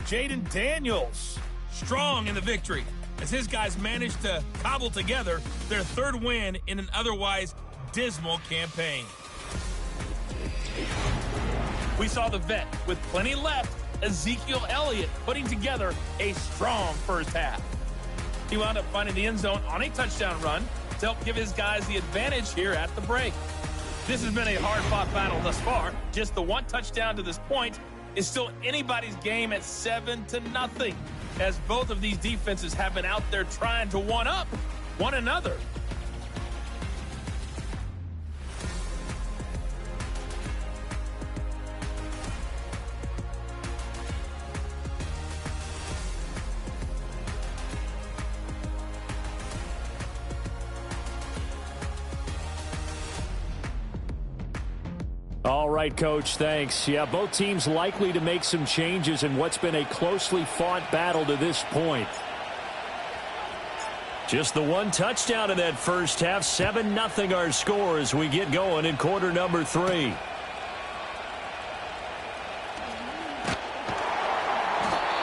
Jaden Daniels strong in the victory as his guys managed to cobble together their 3rd win in an otherwise dismal campaign. We saw the vet with plenty left, Ezekiel Elliott, putting together a strong first half. He wound up finding the end zone on a touchdown run to help give his guys the advantage here at the break. This has been a hard-fought battle thus far. Just the 1 touchdown to this point is still anybody's game at 7-0, as both of these defenses have been out there trying to one-up one another. All right, Coach, thanks. Yeah, both teams likely to make some changes in what's been a closely fought battle to this point. Just the 1 touchdown in that first half. 7-0 our score as we get going in quarter number 3.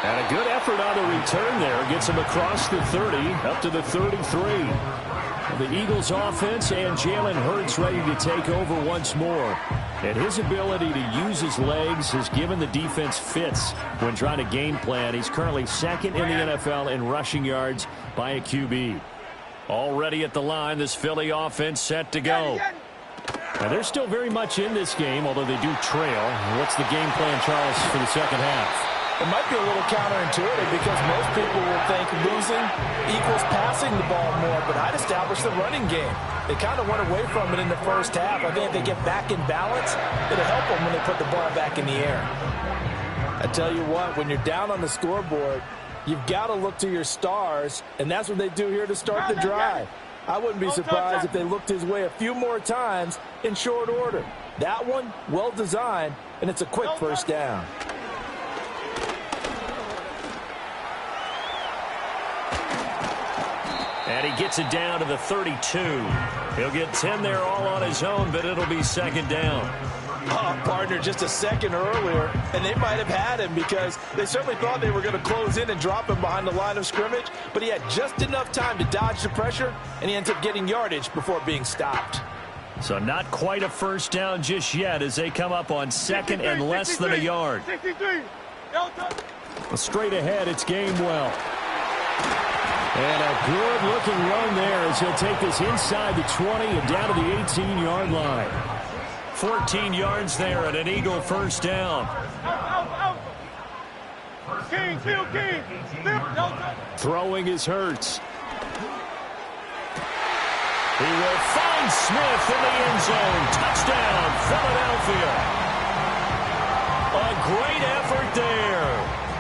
And a good effort on the return there. Gets him across the 30, up to the 33. The Eagles offense and Jalen Hurts ready to take over once more. And his ability to use his legs has given the defense fits when trying to game plan. He's currently 2nd in the NFL in rushing yards by a QB. Already at the line, this Philly offense set to go. Now, they're still very much in this game, although they do trail. What's the game plan, Charles, for the second half? It might be a little counterintuitive because most people will think losing equals passing the ball more, but I'd establish the running game. They kind of went away from it in the first half. I think if they get back in balance, it'll help them when they put the ball back in the air. I tell you what, when you're down on the scoreboard, you've got to look to your stars, and that's what they do here to start the drive. I wouldn't be surprised if they looked his way a few more times in short order. That one, well designed, and it's a quick first down. And he gets it down to the 32. He'll get 10 there all on his own, but it'll be second down. Oh, partner, just a second earlier, and they might have had him because they certainly thought they were going to close in and drop him behind the line of scrimmage, but he had just enough time to dodge the pressure, and he ends up getting yardage before being stopped. So not quite a first down just yet as they come up on second and less than a yard. Straight ahead, it's Gainwell. And a good-looking run there as he'll take this inside the 20 and down to the 18-yard line. 14 yards there and an Eagle first down. Throwing is Hurts. He will find Smith in the end zone. Touchdown, Philadelphia. A great effort there.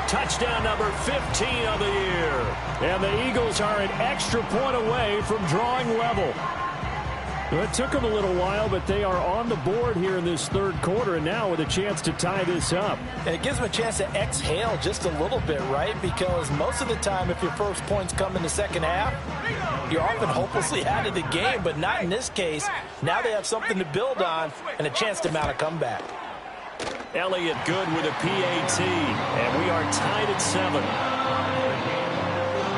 Touchdown number 15 of the year. And the Eagles are an extra point away from drawing level. Well, it took them a little while, but they are on the board here in this third quarter, and now with a chance to tie this up. And it gives them a chance to exhale just a little bit, right? Because most of the time, if your first points come in the second half, you're often hopelessly out of the game, but not in this case. Now they have something to build on and a chance to mount a comeback. Elliott good with a PAT, and we are tied at 7.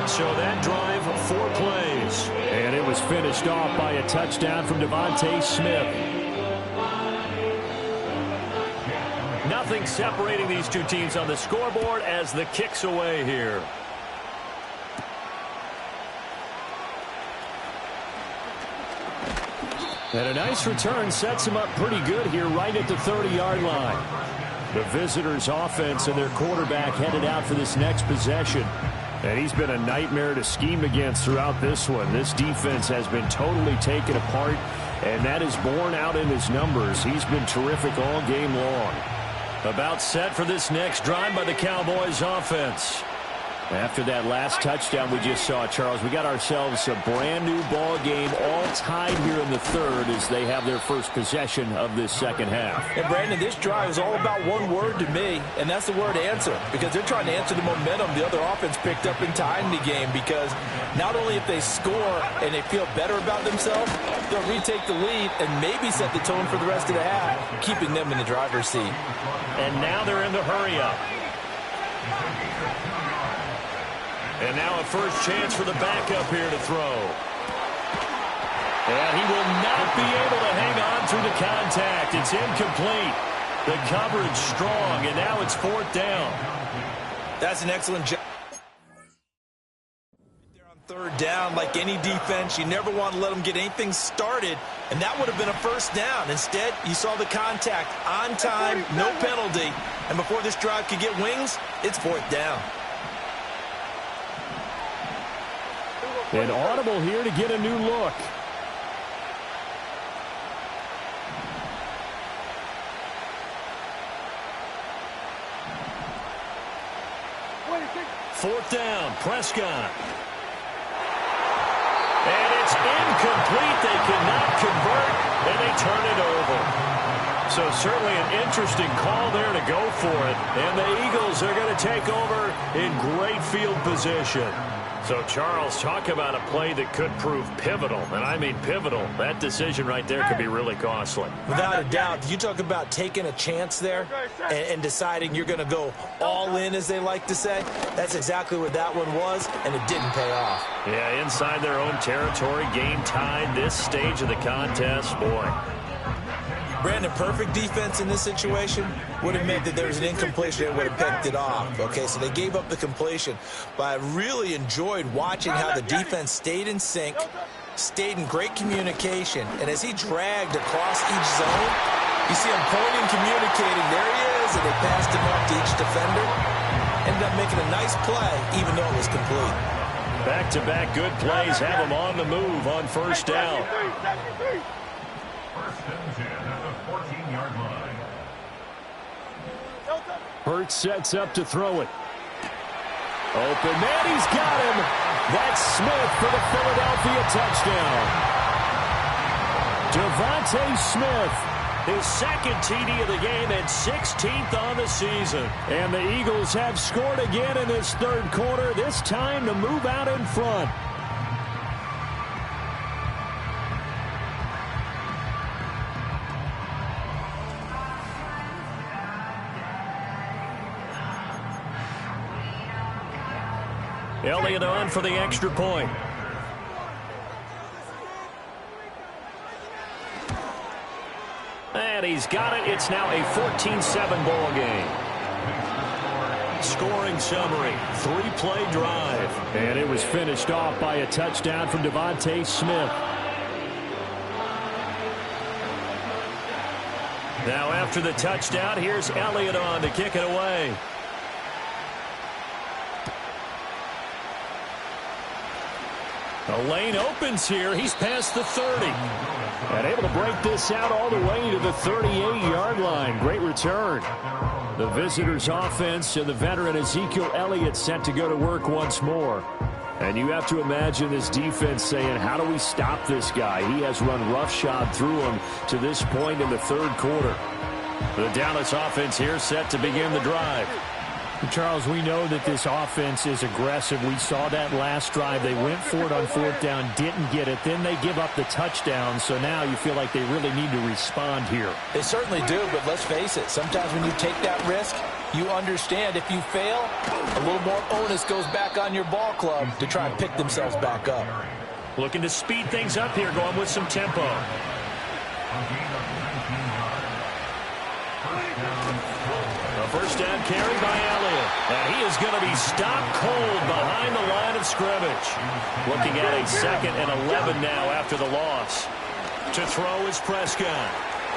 So that drive, 4 plays. And it was finished off by a touchdown from Devontae Smith. Nothing separating these two teams on the scoreboard as the kick's away here. And a nice return sets him up pretty good here right at the 30-yard line. The visitors' offense and their quarterback headed out for this next possession. And he's been a nightmare to scheme against throughout this one. This defense has been totally taken apart, and that is borne out in his numbers. He's been terrific all game long. About set for this next drive by the Cowboys offense. After that last touchdown we just saw, Charles, we got ourselves a brand-new ball game, all tied here in the third as they have their first possession of this second half. And, Brandon, this drive is all about one word to me, and that's the word answer, because they're trying to answer the momentum the other offense picked up in tying the game, because not only if they score and they feel better about themselves, they'll retake the lead and maybe set the tone for the rest of the half, keeping them in the driver's seat. And now they're in the hurry-up. And now a first chance for the backup here to throw. And he will not be able to hang on through the contact. It's incomplete. The coverage strong, and now it's 4th down. That's an excellent job. They're on 3rd down. Like any defense, you never want to let them get anything started, and that would have been a first down. Instead, you saw the contact on time, no penalty, and before this drive could get wings, it's 4th down. An audible here to get a new look. Fourth down, Prescott. And it's incomplete. They cannot convert, and they turn it over. So certainly an interesting call there to go for it. And the Eagles are going to take over in great field position. So, Charles, talk about a play that could prove pivotal, and I mean pivotal. That decision right there could be really costly. Without a doubt. You talk about taking a chance there and deciding you're going to go all in, as they like to say. That's exactly what that one was, and it didn't pay off. Yeah, inside their own territory, game tied, this stage of the contest, boy. Brandon, perfect defense in this situation would have meant that there was an incompletion and would have picked it off. Okay, so they gave up the completion. But I really enjoyed watching how the defense stayed in sync, stayed in great communication. And as he dragged across each zone, you see him pointing, communicating. There he is, and they passed him off to each defender. Ended up making a nice play, even though it was complete. Back-to-back good plays have him on the move on first down. Hurts sets up to throw it. Open man, he's got him. That's Smith for the Philadelphia touchdown. Devontae Smith, his second TD of the game and 16th on the season. And the Eagles have scored again in this third quarter, this time to move out in front. Elliott on for the extra point. And he's got it. It's now a 14-7 ball game. Scoring summary, 3-play drive. And it was finished off by a touchdown from Devontae Smith. Now after the touchdown, here's Elliott on to kick it away. The lane opens here. He's past the 30. And able to break this out all the way to the 38-yard line. Great return. The visitors' offense and the veteran Ezekiel Elliott set to go to work once more. And you have to imagine this defense saying, how do we stop this guy? He has run roughshod through him to this point in the third quarter. The Dallas offense here set to begin the drive. Charles, we know that this offense is aggressive. We saw that last drive. They went for it on fourth down, didn't get it. Then they give up the touchdown. So now you feel like they really need to respond here. They certainly do, but let's face it. Sometimes when you take that risk, you understand if you fail, a little more onus goes back on your ball club to try and pick themselves back up. Looking to speed things up here, going with some tempo. First down carry by Elliott. And he is going to be stopped cold behind the line of scrimmage. Looking at a 2nd and 11 now after the loss. To throw is Prescott.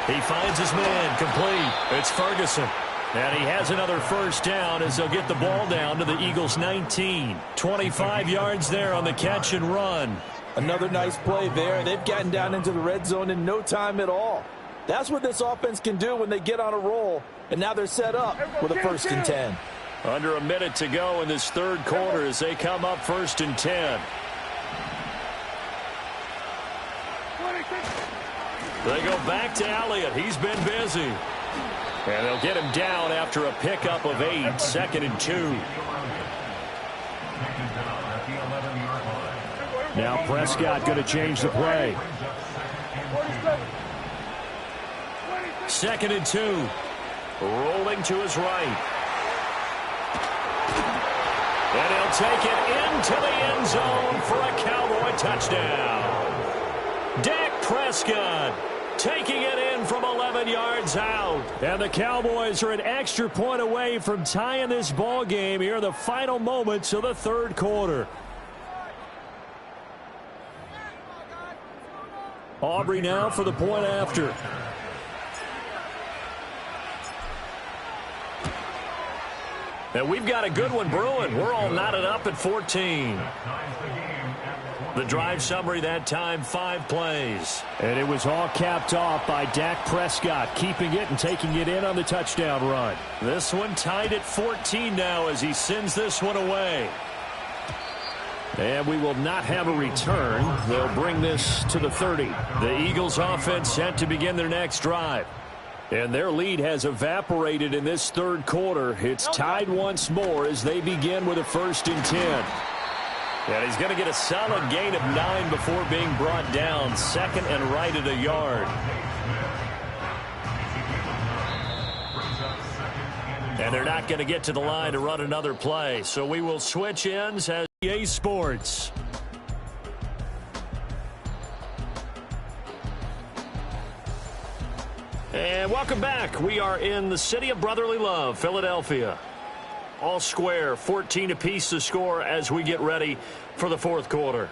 He finds his man complete. It's Ferguson. And he has another first down as they'll get the ball down to the Eagles' 19. 25 yards there on the catch and run. Another nice play there. They've gotten down into the red zone in no time at all. That's what this offense can do when they get on a roll. And now they're set up with a 1st and 10. Under a minute to go in this third quarter as they come up 1st and 10. They go back to Elliott. He's been busy. And they'll get him down after a pickup of 8. 2nd and 2. Now Prescott going to change the play. 2nd and 2. Rolling to his right. And he'll take it into the end zone for a Cowboy touchdown. Dak Prescott taking it in from 11 yards out. And the Cowboys are an extra point away from tying this ball game here in the final moments of the third quarter. Aubrey now for the point after. And we've got a good one brewing. We're all knotted up at 14. The drive summary that time, 5 plays. And it was all capped off by Dak Prescott, keeping it and taking it in on the touchdown run. This one tied at 14 now as he sends this one away. And we will not have a return. They'll bring this to the 30. The Eagles offense set to begin their next drive. And their lead has evaporated in this third quarter. It's tied once more as they begin with a 1st and 10. And he's going to get a solid gain of 9 before being brought down. 2nd and right at a yard. And they're not going to get to the line to run another play. So we will switch ends as EA Sports. And welcome back. We are in the city of brotherly love, Philadelphia. All square, 14 apiece to score as we get ready for the fourth quarter.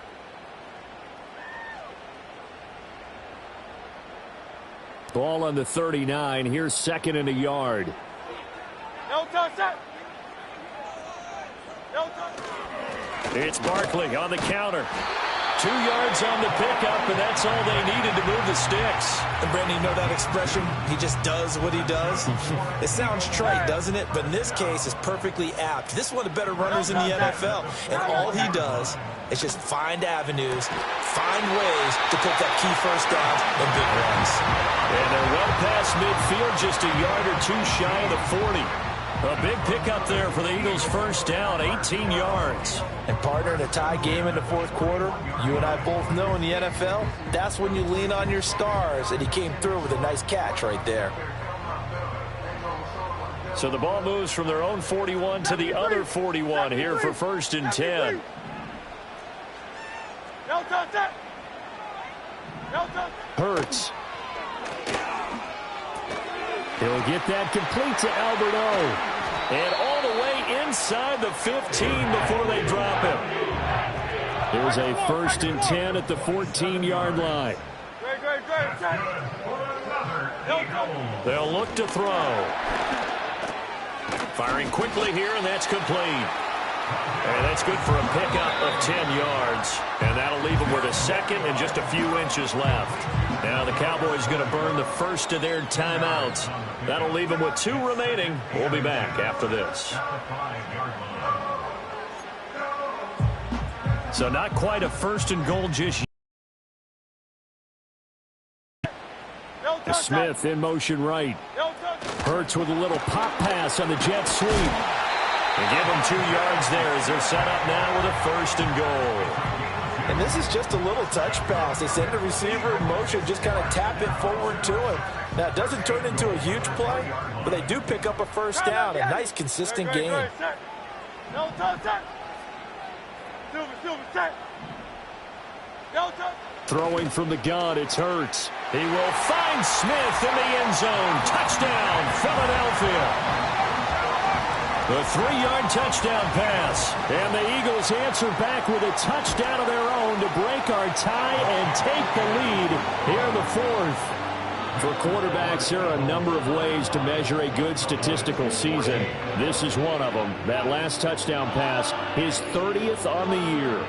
Ball on the 39. Here's 2nd and a yard. It's Barkley on the counter. 2 yards on the pickup, and that's all they needed to move the sticks. And Brandon, you know that expression? He just does what he does. It sounds trite, doesn't it? But in this case, it's perfectly apt. This is one of the better runners in the NFL, and all he does is just find avenues, find ways to pick up key first downs and big runs. And they're well past midfield, just a yard or 2 shy of the 40. A big pickup there for the Eagles' first down, 18 yards. And partner, in a tie game in the fourth quarter, you and I both know in the NFL, that's when you lean on your stars, and he came through with a nice catch right there. So the ball moves from their own 41 to the other 41 here for 1st and 10. Hurts. He'll get that complete to Alberto. And all the way inside the 15 before they drop him. Here's a 1st and 10 at the 14-yard line. They'll look to throw. Firing quickly here, and that's complete. And that's good for a pickup of 10 yards. And that'll leave them with a second and just a few inches left. Now the Cowboys going to burn the first of their timeouts. That'll leave them with 2 remaining. We'll be back after this. So not quite a 1st and goal just yet. Smith in motion right. Hurts with a little pop pass on the jet sweep. And give them 2 yards there as they're set up now with a 1st and goal. And this is just a little touch pass. They send the receiver in motion, just kind of tap it forward to him. Now, it doesn't turn into a huge play, but they do pick up a 1st down. A nice, consistent game. Throwing from the gun, it's Hurts. He will find Smith in the end zone. Touchdown, Philadelphia. The 3-yard touchdown pass. And the Eagles answer back with a touchdown of their own to break our tie and take the lead here in the 4th. For quarterbacks, there are a number of ways to measure a good statistical season. This is one of them. That last touchdown pass, his 30th on the year.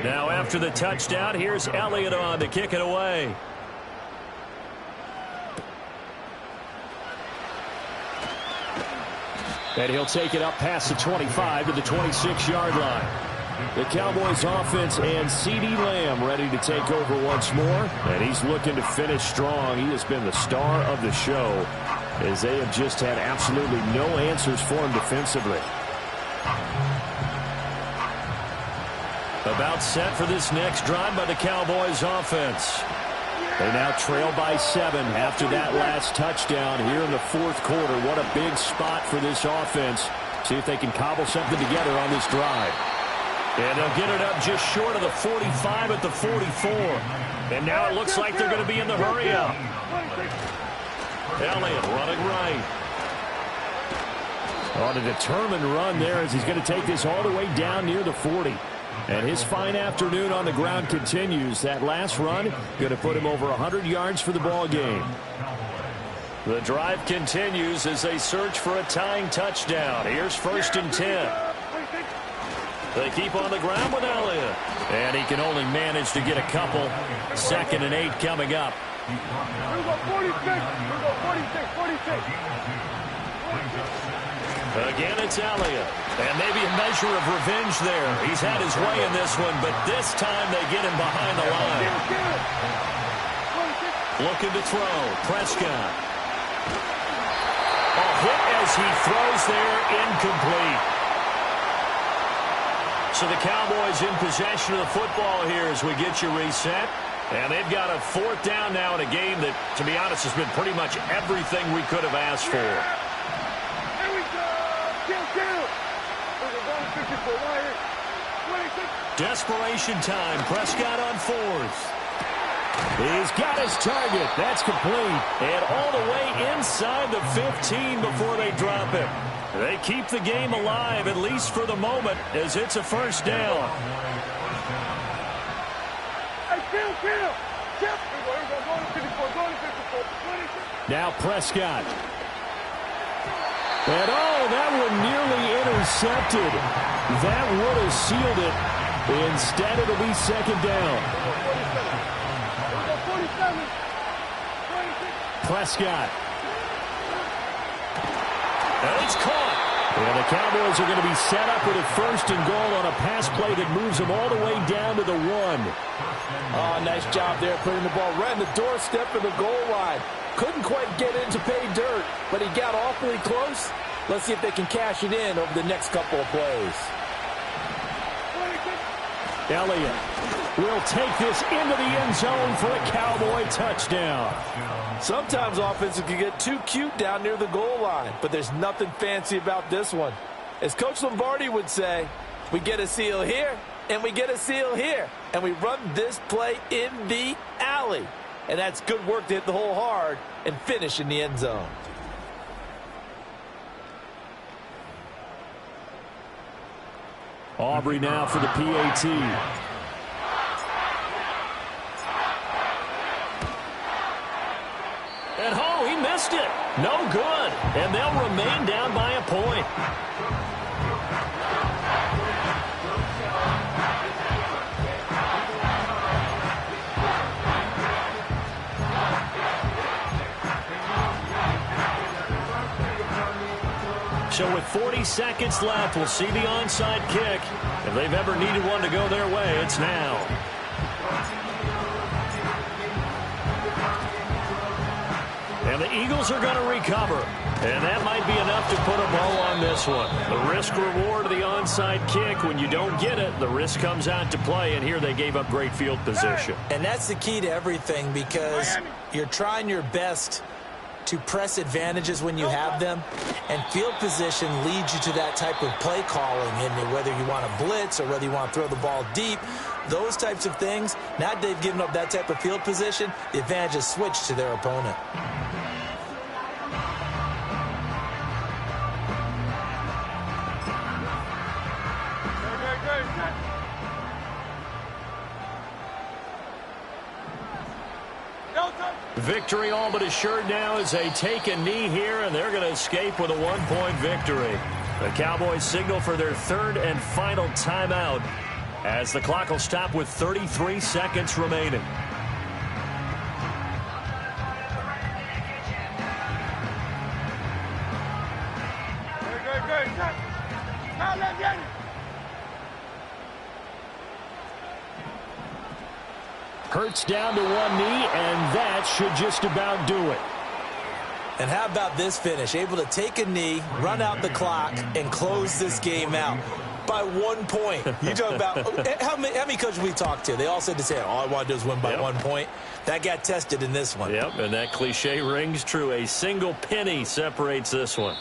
Now after the touchdown, here's Elliott on to kick it away. And he'll take it up past the 25 to the 26-yard line. The Cowboys offense and CeeDee Lamb ready to take over once more. And he's looking to finish strong. He has been the star of the show as they have just had absolutely no answers for him defensively. About set for this next drive by the Cowboys offense. They now trail by 7 after that last touchdown here in the 4th quarter. What a big spot for this offense. See if they can cobble something together on this drive. And they'll get it up just short of the 45 at the 44. And now it looks like they're going to be in the hurry-up. Elliott running right. On a determined run there as he's going to take this all the way down near the 40. And his fine afternoon on the ground continues. That last run going to put him over 100 yards for the ball game. The drive continues as they search for a tying touchdown. Here's 1st and 10. They keep on the ground with Elliott. And he can only manage to get a couple. 2nd and 8 coming up. Again, it's Elliott. And maybe a measure of revenge there. He's had his way in this one, but this time they get him behind the line. Looking to throw. Prescott. A hit as he throws there, incomplete. So the Cowboys in possession of the football here as we get you reset. And they've got a 4th down now in a game that, to be honest, has been pretty much everything we could have asked for. Desperation time. Prescott on 4th. He's got his target. That's complete. And all the way inside the 15 before they drop him. They keep the game alive, at least for the moment, as it's a 1st down. Now Prescott. And that one nearly intercepted. That would have sealed it. Instead, it'll be 2nd down. Prescott. And it's caught. And the Cowboys are going to be set up with a 1st and goal on a pass play that moves them all the way down to the 1. Oh, nice job there putting the ball right in the doorstep of the goal line. Couldn't quite get in to pay dirt, but he got awfully close. Let's see if they can cash it in over the next couple of plays. Elliott will take this into the end zone for a Cowboy touchdown. Sometimes offenses can get too cute down near the goal line, but there's nothing fancy about this one. As Coach Lombardi would say, we get a seal here, and we get a seal here, and we run this play in the alley. And that's good work to hit the hole hard and finish in the end zone. Aubrey now for the PAT. And oh, he missed it. No good. And they'll remain down by a point. So with 40 seconds left, we'll see the onside kick. If they've ever needed one to go their way, it's now. And the Eagles are going to recover. And that might be enough to put a bow on this one. The risk-reward of the onside kick, when you don't get it, the risk comes out to play, and here they gave up great field position. And that's the key to everything, because you're trying your best to press advantages when you have them, and field position leads you to that type of play calling, and whether you want to blitz or whether you want to throw the ball deep, those types of things. Now they've given up that type of field position, the advantage is switched to their opponent. Victory all but assured now as they take a knee here, and they're going to escape with a one-point victory. The Cowboys signal for their third and final timeout as the clock will stop with 33 seconds remaining. Hurts down to one knee, and that should just about do it. And how about this finish? Able to take a knee, run out the clock, and close this game out by 1 point. You talk about how many coaches we talked to? They all said the same. All I want to do is win by 1 point. That got tested in this one. Yep, and that cliche rings true. A single penny separates this one.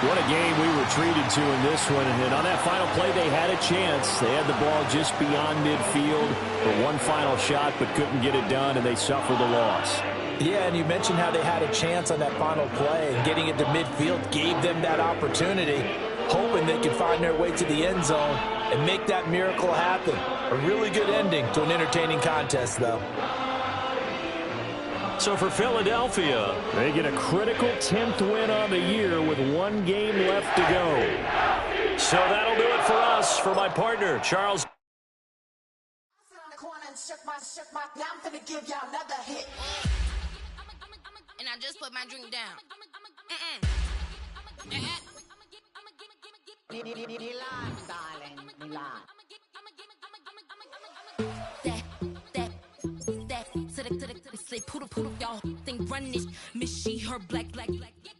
What a game we were treated to in this one. And then on that final play, they had a chance. They had the ball just beyond midfield for one final shot, but couldn't get it done, and they suffered a loss. Yeah, and you mentioned how they had a chance on that final play, and getting it to midfield gave them that opportunity, hoping they could find their way to the end zone and make that miracle happen. A really good ending to an entertaining contest, though. So for Philadelphia, they get a critical 10th win on the year with one game left to go. So that'll do it for us. For my partner, Charles. And I just put my drink down. Say poodle, y'all think run this. Miss she, her black.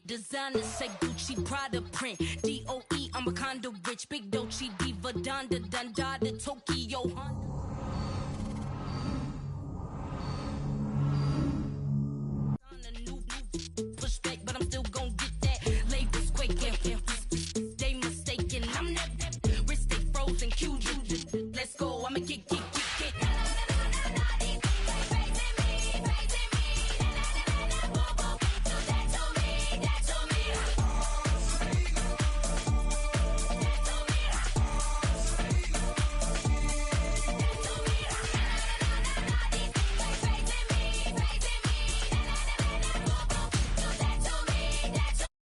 Designer say Gucci, Prada print. DOE, I'm a condo rich. Big Dolce, Diva, Donda, Tokyo.